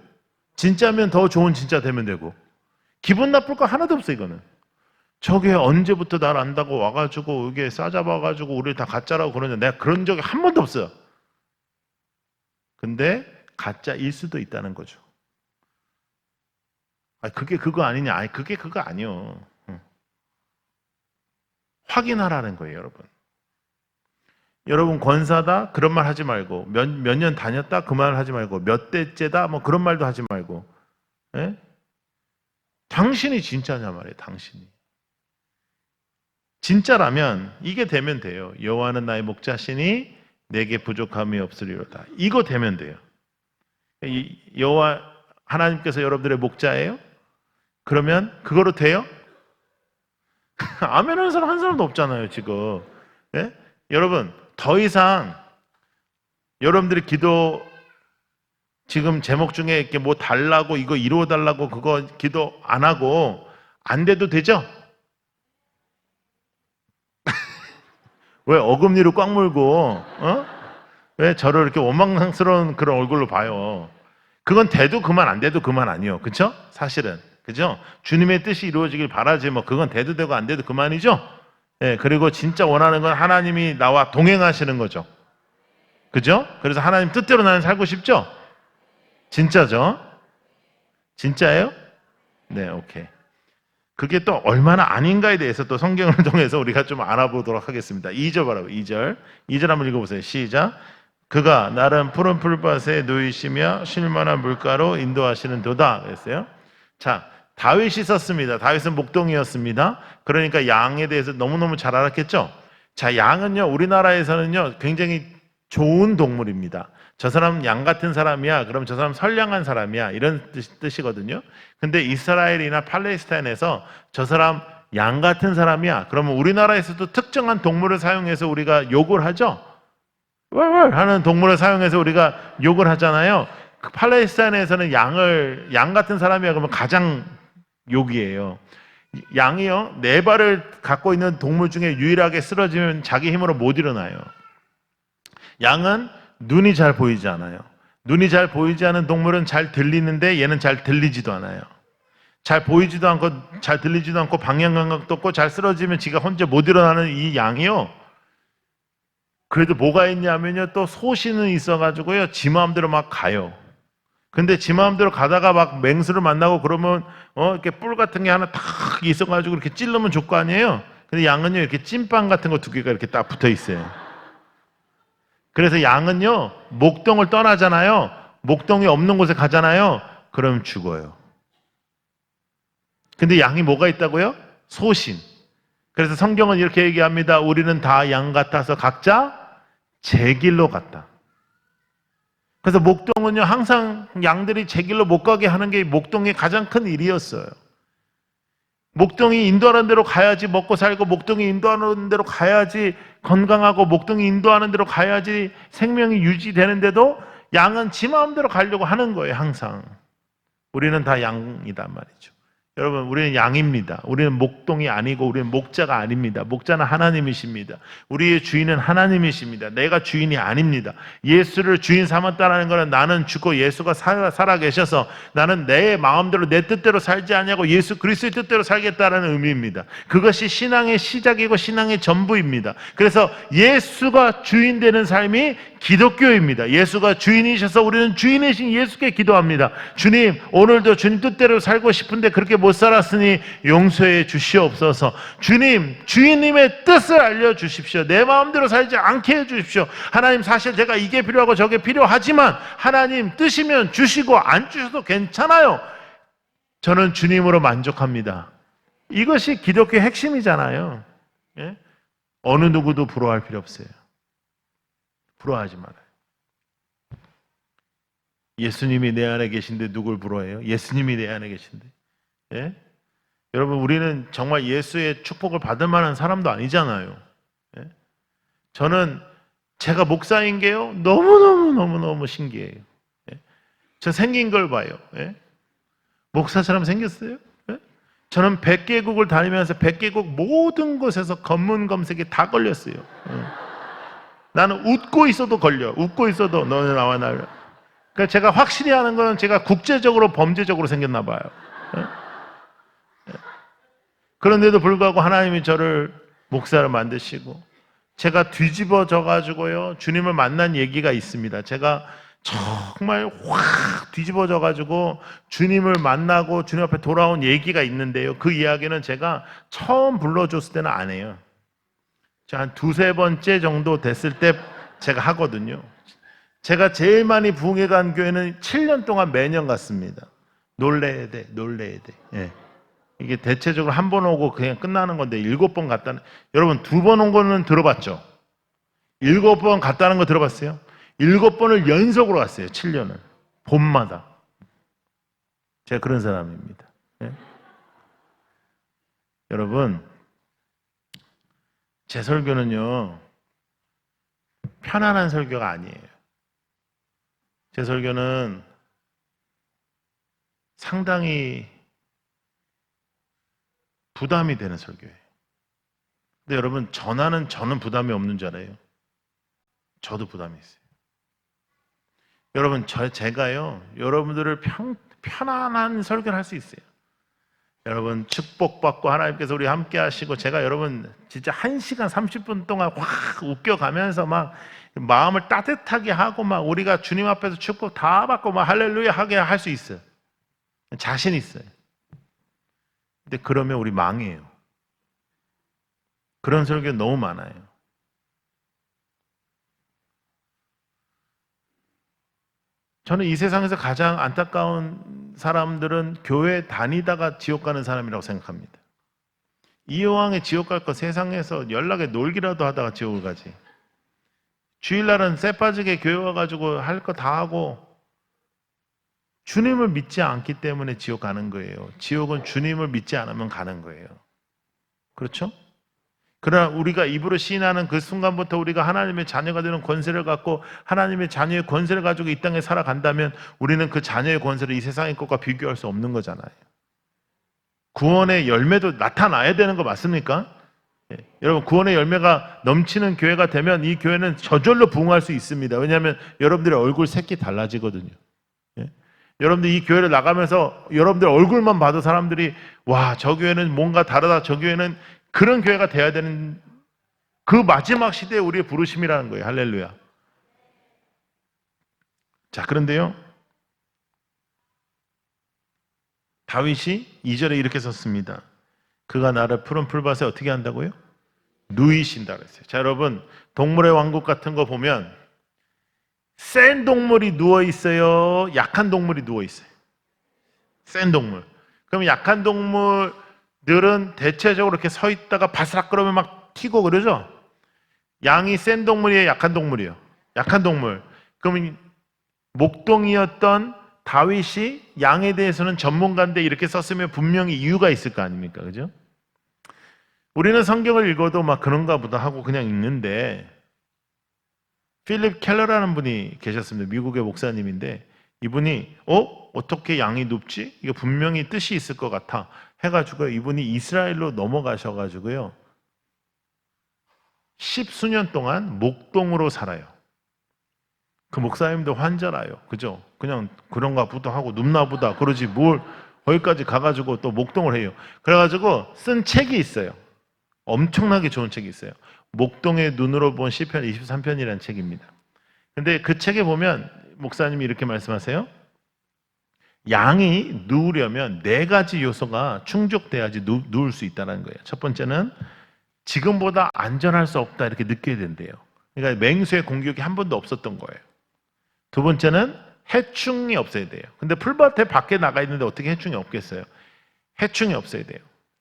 Speaker 1: 진짜면 더 좋은 진짜 되면 되고 기분 나쁠 거 하나도 없어 이거는. 저게 언제부터 날 안다고 와가지고 이게 싸잡아가지고 우리를 다 가짜라고 그러냐. 내가 그런 적이 한 번도 없어요. 근데 가짜일 수도 있다는 거죠. 그게 그거 아니냐. 그게 그거 아니요. 확인하라는 거예요, 여러분. 여러분 권사다 그런 말 하지 말고 몇 년 다녔다 그 말 하지 말고 몇 대째다 뭐 그런 말도 하지 말고 예? 당신이 진짜냐 말이에요. 당신이 진짜라면 이게 되면 돼요. 여호와는 나의 목자시니 내게 부족함이 없으리로다. 이거 되면 돼요. 여호와 하나님께서 여러분들의 목자예요? 그러면 그거로 돼요? 아멘 하는 사람 한 사람도 없잖아요 지금. 예? 여러분 더 이상 여러분들의 기도 지금 제목 중에 이렇게 뭐 달라고 이거 이루어 달라고 그거 기도 안 하고 안 돼도 되죠? 왜 어금니로 꽉 물고 왜 저를 이렇게 원망스러운 그런 얼굴로 봐요? 그건 돼도 그만 안 돼도 그만 아니요. 그렇죠? 사실은. 그죠? 주님의 뜻이 이루어지길 바라지 뭐 그건 돼도 되고 안 돼도 그만이죠? 예, 그리고 진짜 원하는 건 하나님이 나와 동행하시는 거죠. 그죠? 그래서 하나님 뜻대로 나는 살고 싶죠? 진짜죠? 진짜예요? 네, 오케이. 그게 또 얼마나 아닌가에 대해서 또 성경을 통해서 우리가 좀 알아보도록 하겠습니다. 2절 바라보 2절. 2절 한번 읽어보세요. 시작. 그가 나름 푸른 풀밭에 누이시며 쉴만한 물가로 인도하시는 도다 그랬어요. 자, 다윗이 썼습니다. 다윗은 목동이었습니다. 그러니까 양에 대해서 너무너무 잘 알았겠죠. 자, 양은요 우리나라에서는요 굉장히 좋은 동물입니다. 저 사람 양 같은 사람이야. 그럼 저 사람 선량한 사람이야. 이런 뜻이거든요. 근데 이스라엘이나 팔레스타인에서 저 사람 양 같은 사람이야. 그러면 우리나라에서도 특정한 동물을 사용해서 우리가 욕을 하죠. 하는 동물을 사용해서 우리가 욕을 하잖아요. 팔레스타인에서는 양 같은 사람이야. 그러면 가장 욕이에요. 양이요 4발을 갖고 있는 동물 중에 유일하게 쓰러지면 자기 힘으로 못 일어나요. 양은 눈이 잘 보이지 않아요. 눈이 잘 보이지 않은 동물은 잘 들리는데 얘는 잘 들리지도 않아요. 잘 보이지도 않고 잘 들리지도 않고 방향 감각도 없고 잘 쓰러지면 지가 혼자 못 일어나는 이 양이요. 그래도 뭐가 있냐면요. 또 소신은 있어가지고요. 지 마음대로 막 가요. 근데 지 마음대로 가다가 막 맹수를 만나고 그러면 이렇게 뿔 같은 게 하나 탁 있어가지고 이렇게 찔르면 좋을 거 아니에요. 근데 양은요 이렇게 찐빵 같은 거 2개가 이렇게 딱 붙어 있어요. 그래서 양은요 목동을 떠나잖아요. 목동이 없는 곳에 가잖아요. 그럼 죽어요. 근데 양이 뭐가 있다고요? 소신. 그래서 성경은 이렇게 얘기합니다. 우리는 다 양 같아서 각자 제 길로 갔다. 그래서 목동은요 항상 양들이 제 길로 못 가게 하는 게 목동의 가장 큰 일이었어요. 목동이 인도하는 대로 가야지 먹고 살고, 목동이 인도하는 대로 가야지 건강하고, 목동이 인도하는 대로 가야지 생명이 유지되는데도 양은 지 마음대로 가려고 하는 거예요. 항상 우리는 다 양이단 말이죠. 여러분, 우리는 양입니다. 우리는 목동이 아니고 우리는 목자가 아닙니다. 목자는 하나님이십니다. 우리의 주인은 하나님이십니다. 내가 주인이 아닙니다. 예수를 주인 삼았다는 것은 나는 죽고 예수가 살아 계셔서 나는 내 마음대로 내 뜻대로 살지 않냐고 예수 그리스도의 뜻대로 살겠다는 의미입니다. 그것이 신앙의 시작이고 신앙의 전부입니다. 그래서 예수가 주인 되는 삶이 기독교입니다. 예수가 주인이셔서 우리는 주인이신 예수께 기도합니다. 주님, 오늘도 주님 뜻대로 살고 싶은데 그렇게 못 살았으니 용서해 주시옵소서. 주님, 주인님의 뜻을 알려주십시오. 내 마음대로 살지 않게 해주십시오. 하나님, 사실 제가 이게 필요하고 저게 필요하지만 하나님 뜻이면 주시고 안 주셔도 괜찮아요. 저는 주님으로 만족합니다. 이것이 기독교의 핵심이잖아요. 예? 어느 누구도 부러워할 필요 없어요. 부러워하지 말아요. 예수님이 내 안에 계신데 누굴 부러워해요? 예수님이 내 안에 계신데. 예? 여러분, 우리는 정말 예수의 축복을 받을 만한 사람도 아니잖아요. 예? 저는 제가 목사인 게요 너무너무 신기해요. 예? 저 생긴 걸 봐요. 예? 목사처럼 생겼어요. 예? 저는 100개국을 다니면서 100개국 모든 곳에서 검문 검색에 다 걸렸어요. 예? 나는 웃고 있어도 걸려. 웃고 있어도 너는 나와 나를. 그러니까 제가 확실히 하는 거는 제가 국제적으로 범죄적으로 생겼나 봐요. 그런데도 불구하고 하나님이 저를 목사를 만드시고 제가 뒤집어져 가지고요 주님을 만난 얘기가 있습니다. 제가 정말 확 뒤집어져 가지고 주님을 만나고 주님 앞에 돌아온 얘기가 있는데요. 그 이야기는 제가 처음 불러줬을 때는 안 해요. 한 2-3번째 정도 됐을 때 제가 하거든요. 제가 제일 많이 부흥회 간 교회는 7년 동안 매년 갔습니다. 놀래야 돼. 예. 이게 대체적으로 한 번 오고 그냥 끝나는 건데 7번 갔다는, 여러분 2번 온 거는 들어봤죠? 7번 갔다는 거 들어봤어요? 7번을 연속으로 갔어요. 7년을. 봄마다. 제가 그런 사람입니다. 예? 여러분, 제 설교는요 편안한 설교가 아니에요. 제 설교는 상당히 부담이 되는 설교예요. 근데 여러분, 저는 부담이 없는 줄 알아요. 저도 부담이 있어요. 여러분, 제가요 여러분들을 편안한 설교를 할 수 있어요. 여러분, 축복받고 하나님께서 우리 함께 하시고 제가 여러분 진짜 1시간 30분 동안 확 웃겨가면서 막 마음을 따뜻하게 하고 막 우리가 주님 앞에서 축복 다 받고 막 할렐루야 하게 할 수 있어요. 자신 있어요. 근데 그러면 우리 망해요. 그런 설교 너무 많아요. 저는 이 세상에서 가장 안타까운 사람들은 교회 다니다가 지옥 가는 사람이라고 생각합니다. 이왕에 지옥 갈 거 세상에서 연락에 놀기라도 하다가 지옥을 가지. 주일날은 쇠 빠지게 교회 와가지고 할 거 다 하고 주님을 믿지 않기 때문에 지옥 가는 거예요. 지옥은 주님을 믿지 않으면 가는 거예요. 그렇죠? 그러나 우리가 입으로 시인하는 그 순간부터 우리가 하나님의 자녀가 되는 권세를 갖고 하나님의 자녀의 권세를 가지고 이 땅에 살아간다면 우리는 그 자녀의 권세를 이 세상의 것과 비교할 수 없는 거잖아요. 구원의 열매도 나타나야 되는 거 맞습니까? 예. 여러분, 구원의 열매가 넘치는 교회가 되면 이 교회는 저절로 부흥할 수 있습니다. 왜냐하면 여러분들의 얼굴 색이 달라지거든요. 예. 여러분들 이 교회를 나가면서 여러분들 얼굴만 봐도 사람들이 와, 저 교회는 뭔가 다르다, 저 교회는 그런 교회가 돼야 되는 그 마지막 시대에 우리의 부르심이라는 거예요. 할렐루야. 자, 그런데요, 다윗이 2절에 이렇게 썼습니다. 그가 나를 푸른 풀밭에 어떻게 한다고요? 누이신다 그랬어요. 자, 여러분, 동물의 왕국 같은 거 보면 센 동물이 누워 있어요, 약한 동물이 누워 있어요. 센 동물. 그럼 약한 동물들은 대체적으로 이렇게 서 있다가 바스락 그러면 막 튀고 그러죠. 양이 센 동물이에요, 약한 동물이에요? 약한 동물. 그러면 목동이었던 다윗이 양에 대해서는 전문가인데 이렇게 썼으면 분명히 이유가 있을 거 아닙니까? 그죠? 우리는 성경을 읽어도 막 그런가 보다 하고 그냥 읽는데, 필립 켈러라는 분이 계셨습니다. 미국의 목사님인데, 이분이 어떻게 양이 눕지? 이거 분명히 뜻이 있을 것 같아 해가지고 이분이 이스라엘로 넘어가셔가지고요, 10수년 동안 목동으로 살아요. 그 목사님도 환자라요. 그죠? 그냥 그런가 보다 하고 눕나 보다 그러지 뭘 거기까지 가가지고 또 목동을 해요. 그래가지고 쓴 책이 있어요. 엄청나게 좋은 책이 있어요. 목동의 눈으로 본 시편 23편이라는 책입니다. 근데 그 책에 보면 목사님이 이렇게 말씀하세요. 양이 누우려면 4가지 요소가 충족돼야지 누울 수 있다는 거예요. 첫 번째는 지금보다 안전할 수 없다 이렇게 느껴야 된대요. 그러니까 맹수의 공격이 한 번도 없었던 거예요. 두 번째는 해충이 없어야 돼요. 근데 풀밭에 밖에 나가 있는데 어떻게 해충이 없겠어요? 해충이 없어야 돼요.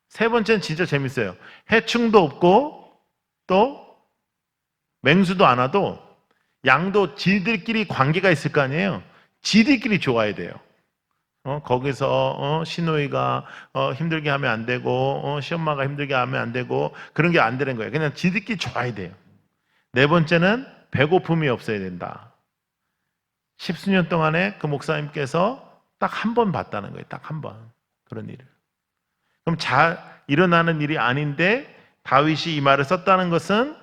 Speaker 1: 세 번째는 진짜 재밌어요. 해충도 없고 또 맹수도 안 와도 양도 지들끼리 관계가 있을 거 아니에요. 지들끼리 좋아야 돼요. 거기서 시누이가 힘들게 하면 안 되고 시엄마가 힘들게 하면 안 되고 그런 게 안 되는 거예요. 그냥 지들끼리 좋아야 돼요. 네 번째는 배고픔이 없어야 된다. 10수년 동안에 그 목사님께서 딱 한 번 봤다는 거예요. 딱 한 번. 그런 일을. 그럼 잘 일어나는 일이 아닌데 다윗이 이 말을 썼다는 것은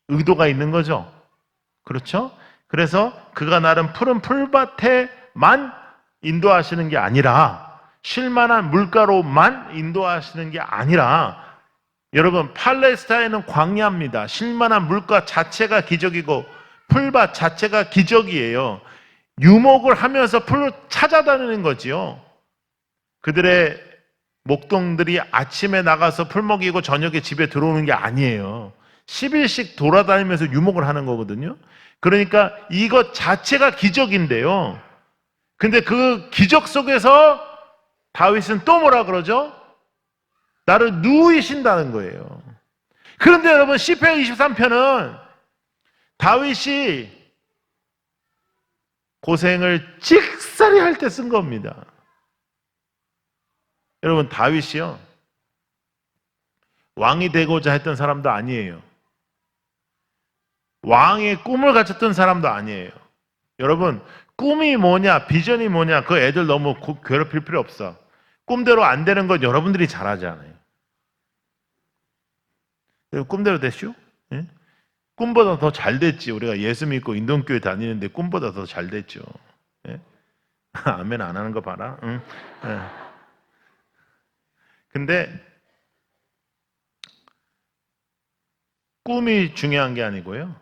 Speaker 1: 의도가 있는 거죠. 그렇죠? 그래서 그가 나름 푸른 풀밭에만 인도하시는 게 아니라 쉴만한 물가로만 인도하시는 게 아니라 여러분, 팔레스타인은 광야입니다. 쉴만한 물가 자체가 기적이고 풀밭 자체가 기적이에요. 유목을 하면서 풀을 찾아다니는 거지요. 그들의 목동들이 아침에 나가서 풀 먹이고 저녁에 집에 들어오는 게 아니에요. 10일씩 돌아다니면서 유목을 하는 거거든요. 그러니까 이것 자체가 기적인데요. 근데 그 기적 속에서 다윗은 또 뭐라 그러죠? 나를 누이신다는 거예요. 그런데 여러분, 시편 23편은 다윗이 고생을 직살이 할 때 쓴 겁니다. 여러분, 다윗이요, 왕이 되고자 했던 사람도 아니에요. 왕의 꿈을 가졌던 사람도 아니에요. 여러분, 꿈이 뭐냐, 비전이 뭐냐, 그 애들 너무 괴롭힐 필요 없어. 꿈대로 안 되는 건 여러분들이 잘하잖아요. 꿈대로 됐슈? 예? 꿈보다 더 잘 됐지. 우리가 예수 믿고 인동교회 다니는데 꿈보다 더 잘 됐죠. 예? 아멘 안 하는 거 봐라. 응? 예. 근데 꿈이 중요한 게 아니고요.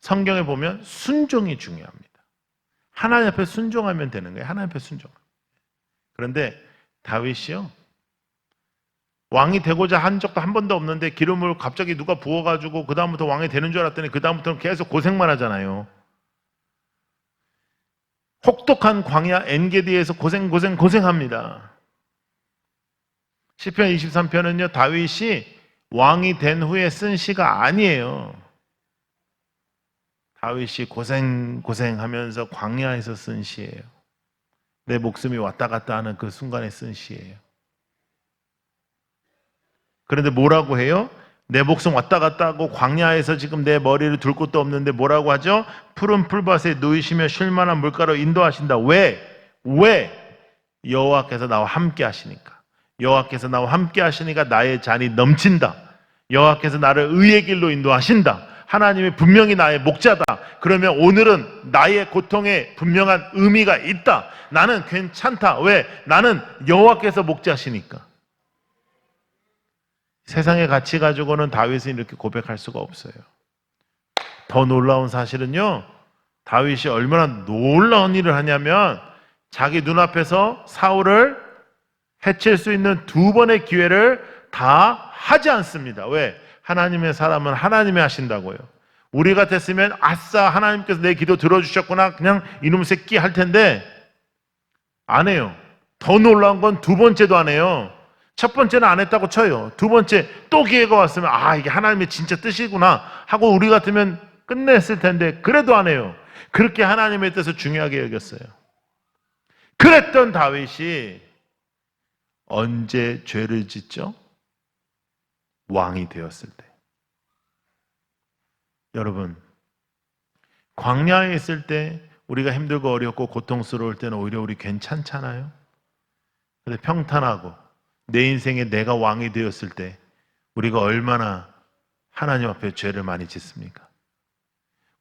Speaker 1: 성경에 보면 순종이 중요합니다. 하나님 앞에 순종하면 되는 거예요. 하나님 앞에 순종. 그런데 다윗이요. 왕이 되고자 한 적도 한 번도 없는데 기름을 갑자기 누가 부어가지고 그 다음부터 왕이 되는 줄 알았더니 그 다음부터는 계속 고생만 하잖아요. 혹독한 광야 엔게디에서 고생합니다. 시편 23편은요 다윗이 왕이 된 후에 쓴 시가 아니에요. 다윗이 고생하면서 광야에서 쓴 시예요. 내 목숨이 왔다 갔다 하는 그 순간에 쓴 시예요. 그런데 뭐라고 해요? 내 목숨 왔다 갔다 하고 광야에서 지금 내 머리를 둘 곳도 없는데 뭐라고 하죠? 푸른 풀밭에 누이시며 쉴만한 물가로 인도하신다. 왜? 여호와께서 나와 함께 하시니까. 여호와께서 나와 함께 하시니까 나의 잔이 넘친다. 여호와께서 나를 의의 길로 인도하신다. 하나님이 분명히 나의 목자다. 그러면 오늘은 나의 고통에 분명한 의미가 있다. 나는 괜찮다. 왜? 나는 여호와께서 목자시니까. 세상의 가치 가지고는 다윗은 이렇게 고백할 수가 없어요. 더 놀라운 사실은요, 다윗이 얼마나 놀라운 일을 하냐면 자기 눈앞에서 사울을 해칠 수 있는 두 번의 기회를 다 하지 않습니다. 왜? 하나님의 사람은 하나님이 하신다고요. 우리 같았으면 아싸 하나님께서 내 기도 들어주셨구나 그냥 이놈 새끼 할 텐데 안 해요. 더 놀라운 건 두 번째도 안 해요. 첫 번째는 안 했다고 쳐요. 두 번째 또 기회가 왔으면 이게 하나님의 진짜 뜻이구나 하고 우리 같으면 끝냈을 텐데 그래도 안 해요. 그렇게 하나님의 뜻을 중요하게 여겼어요. 그랬던 다윗이 언제 죄를 짓죠? 왕이 되었을 때. 여러분, 광야에 있을 때 우리가 힘들고 어렵고 고통스러울 때는 오히려 우리 괜찮잖아요. 근데 평탄하고 내 인생에 내가 왕이 되었을 때 우리가 얼마나 하나님 앞에 죄를 많이 짓습니까?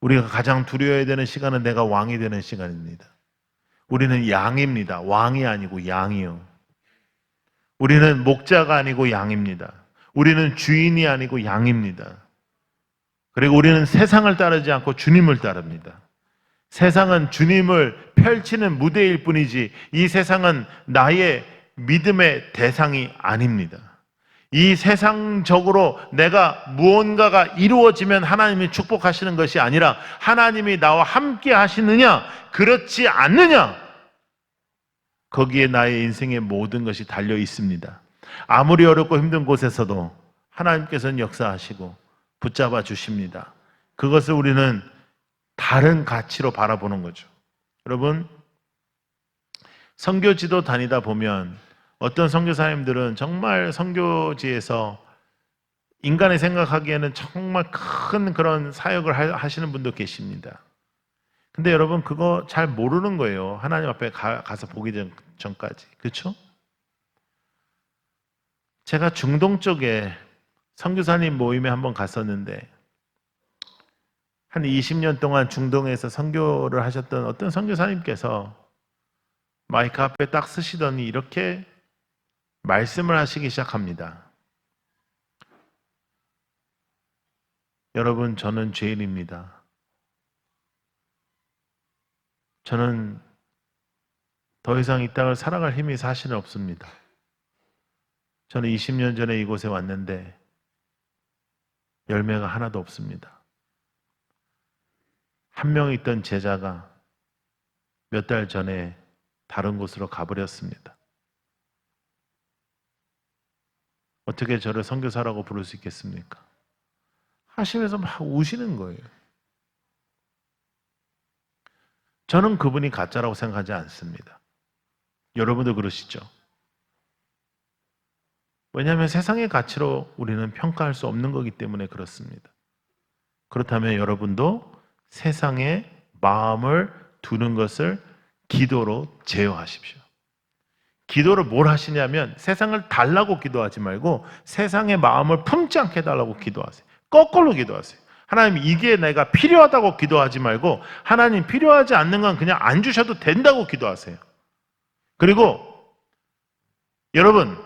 Speaker 1: 우리가 가장 두려워해야 되는 시간은 내가 왕이 되는 시간입니다. 우리는 양입니다. 왕이 아니고 양이요. 우리는 목자가 아니고 양입니다. 우리는 주인이 아니고 양입니다. 그리고 우리는 세상을 따르지 않고 주님을 따릅니다. 세상은 주님을 펼치는 무대일 뿐이지 이 세상은 나의 믿음의 대상이 아닙니다. 이 세상적으로 내가 무언가가 이루어지면 하나님이 축복하시는 것이 아니라 하나님이 나와 함께 하시느냐 그렇지 않느냐 거기에 나의 인생의 모든 것이 달려 있습니다. 아무리 어렵고 힘든 곳에서도 하나님께서는 역사하시고 붙잡아 주십니다. 그것을 우리는 다른 가치로 바라보는 거죠. 여러분, 선교지도 다니다 보면 어떤 선교사님들은 정말 선교지에서 인간이 생각하기에는 정말 큰 그런 사역을 하시는 분도 계십니다. 근데 여러분 그거 잘 모르는 거예요. 하나님 앞에 가서 보기 전까지. 그렇죠? 제가 중동 쪽에 선교사님 모임에 한번 갔었는데 한 20년 동안 중동에서 선교를 하셨던 어떤 선교사님께서 마이크 앞에 딱 쓰시더니 이렇게 말씀을 하시기 시작합니다. 여러분, 저는 죄인입니다. 저는 더 이상 이 땅을 살아갈 힘이 사실은 없습니다. 저는 20년 전에 이곳에 왔는데 열매가 하나도 없습니다. 한 명 있던 제자가 몇 달 전에 다른 곳으로 가버렸습니다. 어떻게 저를 선교사라고 부를 수 있겠습니까? 하시면서 막 우시는 거예요. 저는 그분이 가짜라고 생각하지 않습니다. 여러분도 그러시죠? 왜냐하면 세상의 가치로 우리는 평가할 수 없는 거기 때문에 그렇습니다. 그렇다면 여러분도 세상에 마음을 두는 것을 기도로 제어하십시오. 기도를 뭘 하시냐면 세상을 달라고 기도하지 말고 세상의 마음을 품지 않게 해달라고 기도하세요. 거꾸로 기도하세요. 하나님 이게 내가 필요하다고 기도하지 말고 하나님 필요하지 않는 건 그냥 안 주셔도 된다고 기도하세요. 그리고 여러분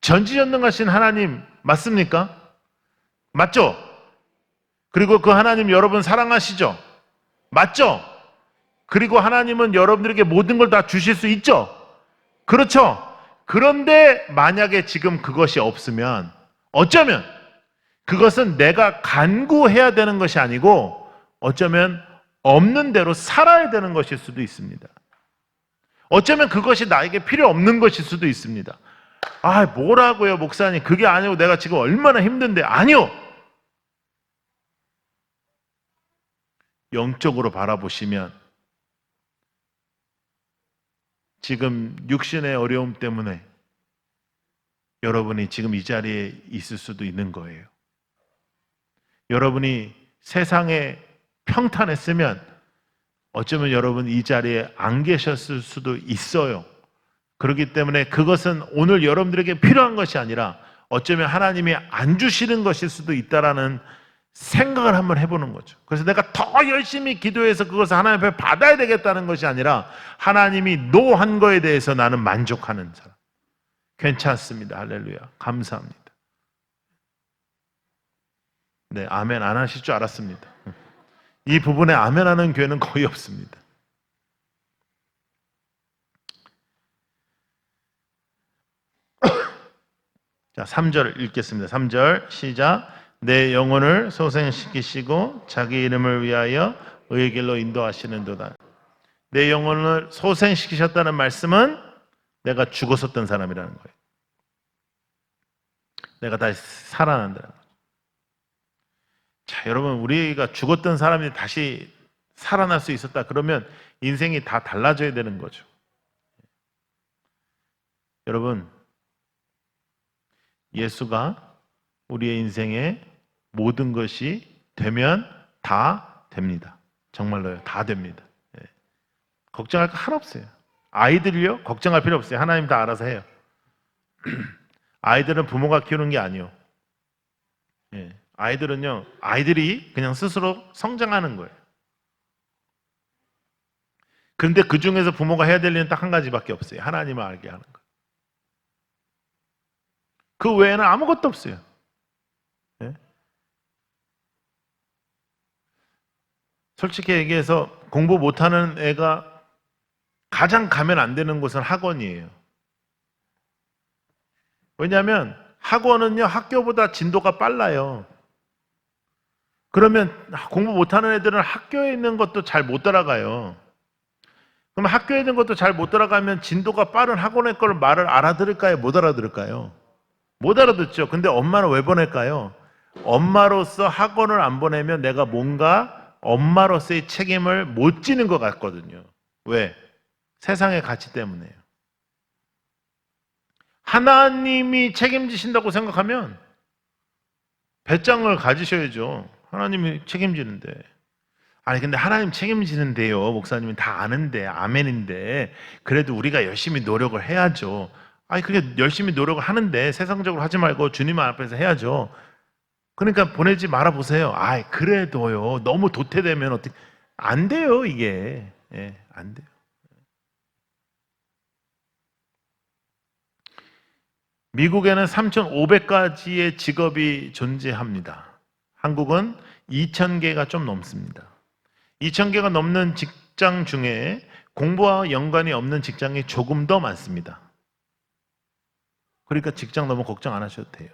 Speaker 1: 전지전능하신 하나님 맞습니까? 맞죠? 그리고 그 하나님 여러분 사랑하시죠? 맞죠? 그리고 하나님은 여러분들에게 모든 걸 다 주실 수 있죠? 그렇죠? 그런데 만약에 지금 그것이 없으면 어쩌면 그것은 내가 간구해야 되는 것이 아니고 어쩌면 없는 대로 살아야 되는 것일 수도 있습니다. 어쩌면 그것이 나에게 필요 없는 것일 수도 있습니다. 아, 뭐라고요, 목사님? 그게 아니고 내가 지금 얼마나 힘든데. 아니요. 영적으로 바라보시면 지금 육신의 어려움 때문에 여러분이 지금 이 자리에 있을 수도 있는 거예요. 여러분이 세상에 평탄했으면 어쩌면 여러분 이 자리에 안 계셨을 수도 있어요. 그렇기 때문에 그것은 오늘 여러분들에게 필요한 것이 아니라 어쩌면 하나님이 안 주시는 것일 수도 있다라는 생각을 한번 해보는 거죠. 그래서 내가 더 열심히 기도해서 그것을 하나님 앞에 받아야 되겠다는 것이 아니라 하나님이 노한 거에 대해서 나는 만족하는 사람. 괜찮습니다. 할렐루야. 감사합니다. 네, 아멘 안 하실 줄 알았습니다. 이 부분에 아멘 하는 교회는 거의 없습니다. 자, 3절 읽겠습니다. 3절 시작. 내 영혼을 소생시키시고 자기 이름을 위하여 의의 길로 인도하시는도다. 내 영혼을 소생시키셨다는 말씀은 내가 죽었었던 사람이라는 거예요. 내가 다시 살아난다는 거예요. 자, 여러분, 우리가 죽었던 사람이 다시 살아날 수 있었다 그러면 인생이 다 달라져야 되는 거죠. 여러분, 예수가 우리의 인생에 모든 것이 되면 다 됩니다. 정말로요. 다 됩니다. 예. 걱정할 거 하나 없어요. 아이들이요? 걱정할 필요 없어요. 하나님 다 알아서 해요. 아이들은 부모가 키우는 게 아니에요. 예. 아이들은요, 아이들이 그냥 스스로 성장하는 거예요. 그런데 그 중에서 부모가 해야 될 일은 딱 한 가지밖에 없어요. 하나님을 알게 하는 거. 그 외에는 아무것도 없어요. 예? 솔직히 얘기해서 공부 못하는 애가 가장 가면 안 되는 곳은 학원이에요. 왜냐하면 학원은요, 학교보다 진도가 빨라요. 그러면 공부 못하는 애들은 학교에 있는 것도 잘 못 따라가요. 그럼 학교에 있는 것도 잘 못 따라가면 진도가 빠른 학원의 걸 말을 알아들을까요? 못 알아들을까요? 못 알아듣죠. 근데 엄마는 왜 보낼까요? 엄마로서 학원을 안 보내면 내가 뭔가 엄마로서의 책임을 못 지는 것 같거든요. 왜? 세상의 가치 때문에요. 하나님이 책임지신다고 생각하면 배짱을 가지셔야죠. 하나님이 책임지는데. 아니 근데 하나님 책임지는데요. 목사님은 다 아는데 아멘인데 그래도 우리가 열심히 노력을 해야죠. 아니 그게 열심히 노력을 하는데 세상적으로 하지 말고 주님 앞에서 해야죠. 그러니까 보내지 말아 보세요. 아이 그래도요. 너무 도태되면 어떻게 안 돼요 이게. 예, 안 돼요. 미국에는 3,500가지의 직업이 존재합니다. 한국은 2,000개가 좀 넘습니다. 2,000개가 넘는 직장 중에 공부와 연관이 없는 직장이 조금 더 많습니다. 그러니까 직장 너무 걱정 안 하셔도 돼요.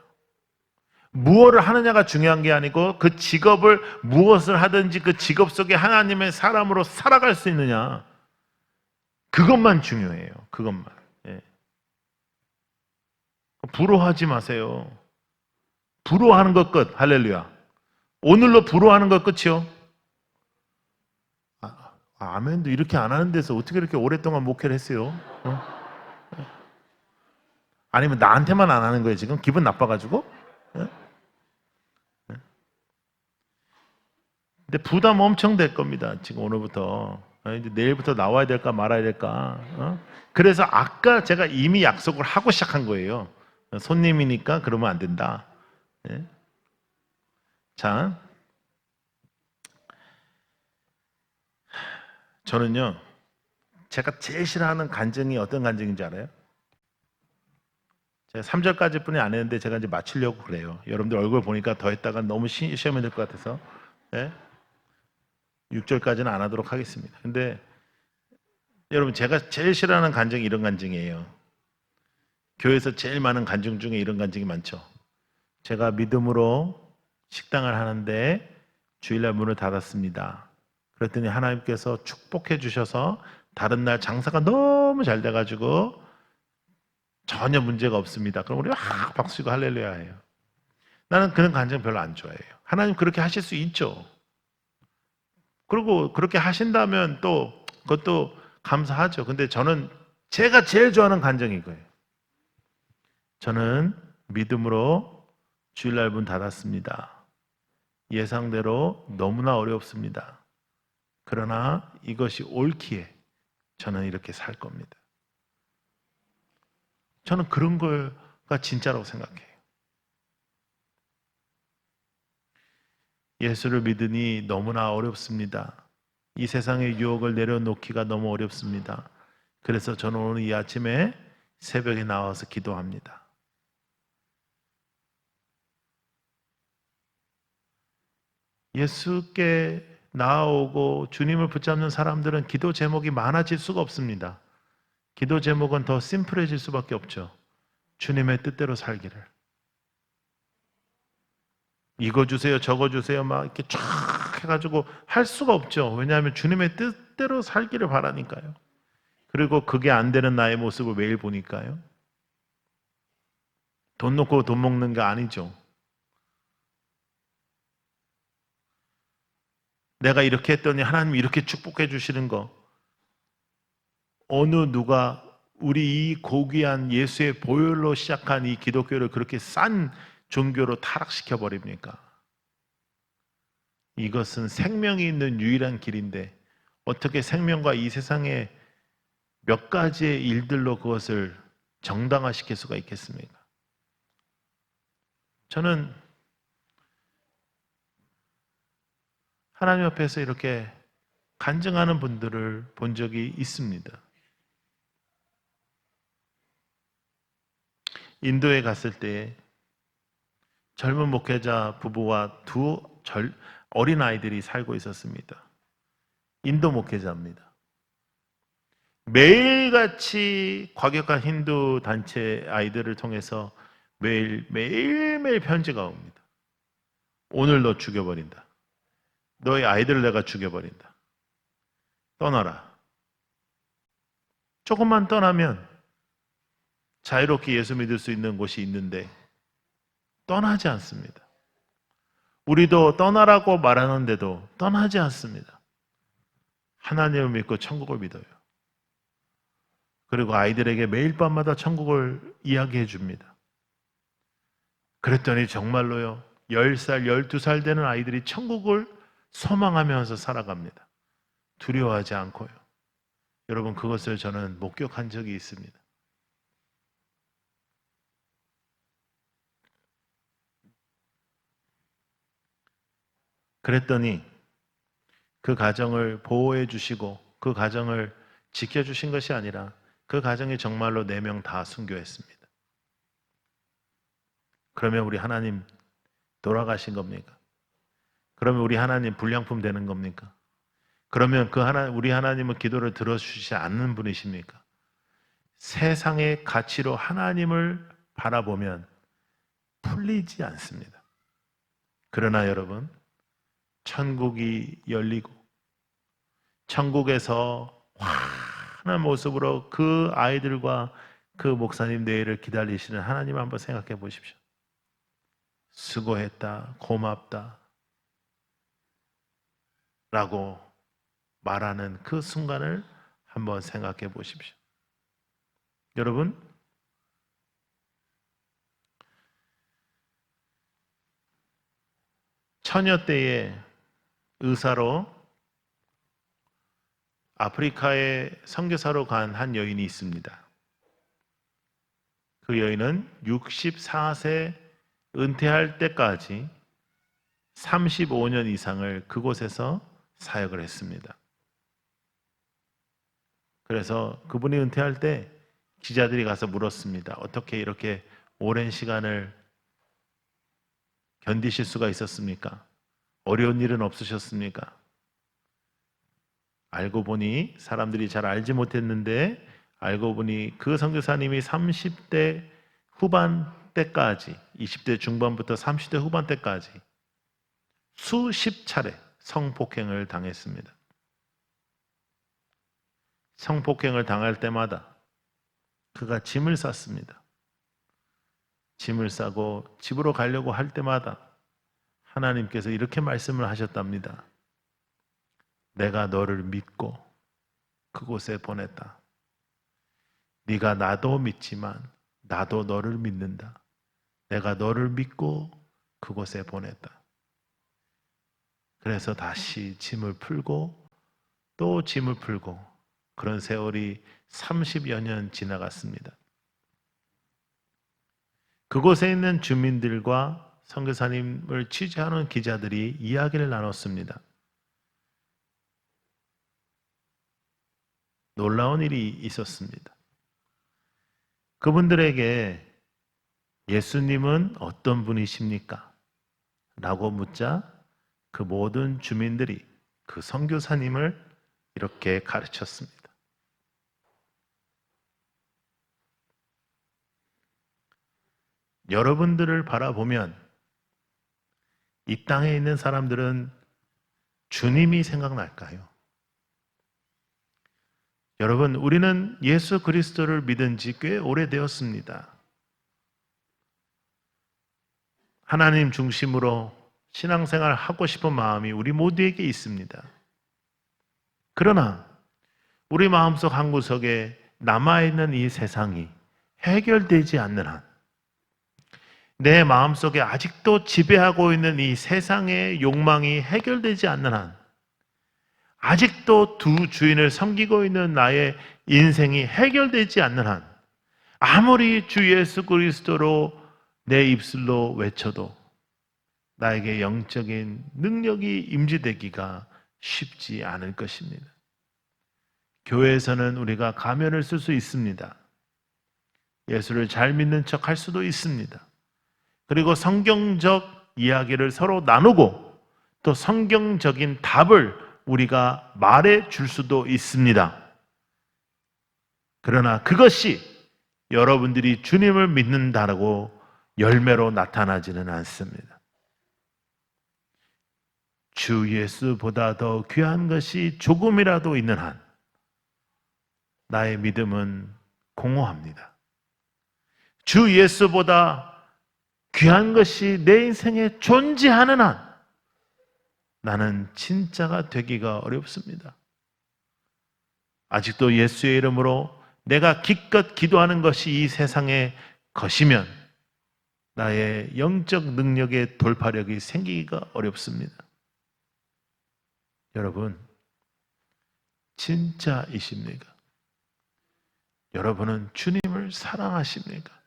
Speaker 1: 무엇을 하느냐가 중요한 게 아니고 그 직업을 무엇을 하든지 그 직업 속에 하나님의 사람으로 살아갈 수 있느냐 그것만 중요해요. 그것만. 예. 부러워하지 마세요. 부러워하는 것 끝. 할렐루야. 오늘로 부러워하는 것 끝이요. 아멘도 이렇게 안 하는 데서 어떻게 이렇게 오랫동안 목회를 했어요? 아니면 나한테만 안 하는 거예요 지금? 기분 나빠가지고? 근데 부담 엄청 될 겁니다. 지금 오늘부터. 이제 내일부터 나와야 될까 말아야 될까. 그래서 아까 제가 이미 약속을 하고 시작한 거예요. 손님이니까 그러면 안 된다. 예? 자, 저는요, 제가 제일 싫어하는 간증이 어떤 간증인지 알아요? 제가 3절까지 뿐이 안 했는데 제가 이제 마치려고 그래요. 여러분들 얼굴 보니까 더 했다가 너무 시험이 될 것 같아서. 예? 6절까지는 안 하도록 하겠습니다. 근데 여러분 제가 제일 싫어하는 간증이 이런 간증이에요. 교회에서 제일 많은 간증 중에 이런 간증이 많죠. 제가 믿음으로 식당을 하는데 주일날 문을 닫았습니다. 그랬더니 하나님께서 축복해 주셔서 다른 날 장사가 너무 잘 돼가지고 전혀 문제가 없습니다. 그럼 우리 막 박수치고 할렐루야 해요. 나는 그런 간증 별로 안 좋아해요. 하나님 그렇게 하실 수 있죠. 그리고 그렇게 하신다면 또 그것도 감사하죠. 근데 저는 제가 제일 좋아하는 간증이 이거예요. 저는 믿음으로 주일날 문 닫았습니다. 예상대로 너무나 어렵습니다. 그러나 이것이 옳기에 저는 이렇게 살 겁니다. 저는 그런 거가 진짜라고 생각해요. 예수를 믿으니 너무나 어렵습니다. 이 세상의 유혹을 내려놓기가 너무 어렵습니다. 그래서 저는 오늘 이 아침에 새벽에 나와서 기도합니다. 예수께 나아오고 주님을 붙잡는 사람들은 기도 제목이 많아질 수가 없습니다. 기도 제목은 더 심플해질 수밖에 없죠. 주님의 뜻대로 살기를. 이거 주세요, 저거 주세요, 막 이렇게 쫙 해가지고 할 수가 없죠. 왜냐하면 주님의 뜻대로 살기를 바라니까요. 그리고 그게 안 되는 나의 모습을 매일 보니까요. 돈 놓고 돈 먹는 게 아니죠. 내가 이렇게 했더니 하나님이 이렇게 축복해 주시는 거. 어느 누가 우리 이 고귀한 예수의 보혈로 시작한 이 기독교를 그렇게 싼 종교로 타락시켜 버립니까? 이것은 생명이 있는 유일한 길인데 어떻게 생명과 이 세상의 몇 가지의 일들로 그것을 정당화시킬 수가 있겠습니까? 저는 하나님 앞에서 이렇게 간증하는 분들을 본 적이 있습니다. 인도에 갔을 때 젊은 목회자 부부와 두 어린 아이들이 살고 있었습니다. 인도 목회자입니다. 매일같이 과격한 힌두 단체 아이들을 통해서 매일매일 편지가 옵니다. 오늘 너 죽여버린다. 너의 아이들을 내가 죽여버린다. 떠나라. 조금만 떠나면 자유롭게 예수 믿을 수 있는 곳이 있는데 떠나지 않습니다. 우리도 떠나라고 말하는데도 떠나지 않습니다. 하나님을 믿고 천국을 믿어요. 그리고 아이들에게 매일 밤마다 천국을 이야기해 줍니다. 그랬더니 정말로요. 10살, 12살 되는 아이들이 천국을 소망하면서 살아갑니다. 두려워하지 않고요. 여러분 그것을 저는 목격한 적이 있습니다. 그랬더니 그 가정을 보호해 주시고 그 가정을 지켜주신 것이 아니라 그 가정이 정말로 4명 다 순교했습니다. 그러면 우리 하나님 돌아가신 겁니까? 그러면 우리 하나님 불량품 되는 겁니까? 그러면 우리 하나님은 기도를 들어주시지 않는 분이십니까? 세상의 가치로 하나님을 바라보면 풀리지 않습니다. 그러나 여러분, 천국이 열리고 천국에서 환한 모습으로 그 아이들과 그 목사님 내일을 기다리시는 하나님 한번 생각해 보십시오. 수고했다, 고맙다 라고 말하는 그 순간을 한번 생각해 보십시오. 여러분, 처녀 때에 의사로 아프리카에 선교사로 간 한 여인이 있습니다. 그 여인은 64세 은퇴할 때까지 35년 이상을 그곳에서 사역을 했습니다. 그래서 그분이 은퇴할 때 기자들이 가서 물었습니다. 어떻게 이렇게 오랜 시간을 견디실 수가 있었습니까? 어려운 일은 없으셨습니까? 알고 보니 사람들이 잘 알지 못했는데 알고 보니 그 선교사님이 30대 후반때까지, 20대 중반부터 30대 후반때까지 수십 차례 성폭행을 당했습니다. 성폭행을 당할 때마다 그가 짐을 쌌습니다. 짐을 싸고 집으로 가려고 할 때마다 하나님께서 이렇게 말씀을 하셨답니다. 내가 너를 믿고 그곳에 보냈다. 네가 나도 믿지만 나도 너를 믿는다. 내가 너를 믿고 그곳에 보냈다. 그래서 다시 짐을 풀고 또 짐을 풀고 그런 세월이 30여 년 지나갔습니다. 그곳에 있는 주민들과 선교사님을 취재하는 기자들이 이야기를 나눴습니다. 놀라운 일이 있었습니다. 그분들에게 예수님은 어떤 분이십니까? 라고 묻자 그 모든 주민들이 그 선교사님을 이렇게 가르쳤습니다. 여러분들을 바라보면 이 땅에 있는 사람들은 주님이 생각날까요? 여러분, 우리는 예수 그리스도를 믿은 지 꽤 오래되었습니다. 하나님 중심으로 신앙생활 하고 싶은 마음이 우리 모두에게 있습니다. 그러나 우리 마음속 한 구석에 남아있는 이 세상이 해결되지 않는 한, 내 마음속에 아직도 지배하고 있는 이 세상의 욕망이 해결되지 않는 한, 아직도 두 주인을 섬기고 있는 나의 인생이 해결되지 않는 한, 아무리 주 예수 그리스도로 내 입술로 외쳐도 나에게 영적인 능력이 임재되기가 쉽지 않을 것입니다. 교회에서는 우리가 가면을 쓸 수 있습니다. 예수를 잘 믿는 척 할 수도 있습니다. 그리고 성경적 이야기를 서로 나누고 또 성경적인 답을 우리가 말해 줄 수도 있습니다. 그러나 그것이 여러분들이 주님을 믿는다라고 열매로 나타나지는 않습니다. 주 예수보다 더 귀한 것이 조금이라도 있는 한 나의 믿음은 공허합니다. 주 예수보다 귀한 것이 내 인생에 존재하는 한 나는 진짜가 되기가 어렵습니다. 아직도 예수의 이름으로 내가 기껏 기도하는 것이 이 세상의 것이면 나의 영적 능력의 돌파력이 생기기가 어렵습니다. 여러분, 진짜이십니까? 여러분은 주님을 사랑하십니까?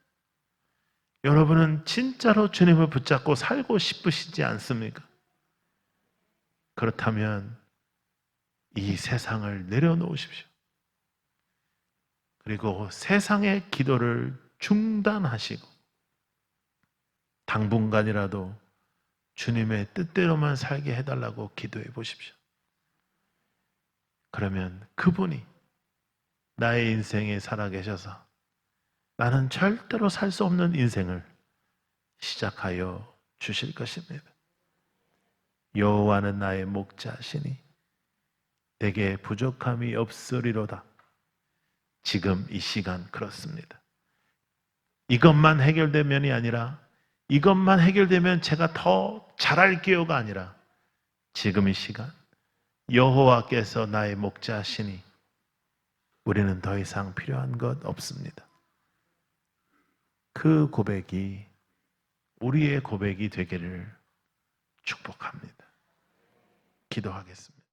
Speaker 1: 여러분은 진짜로 주님을 붙잡고 살고 싶으시지 않습니까? 그렇다면 이 세상을 내려놓으십시오. 그리고 세상의 기도를 중단하시고 당분간이라도 주님의 뜻대로만 살게 해달라고 기도해 보십시오. 그러면 그분이 나의 인생에 살아계셔서 나는 절대로 살 수 없는 인생을 시작하여 주실 것입니다. 여호와는 나의 목자시니 내게 부족함이 없으리로다. 지금 이 시간 그렇습니다. 이것만 해결되면이 아니라 이것만 해결되면 제가 더 잘할게요가 아니라 지금 이 시간 여호와께서 나의 목자시니 우리는 더 이상 필요한 것 없습니다. 그 고백이 우리의 고백이 되기를 축복합니다. 기도하겠습니다.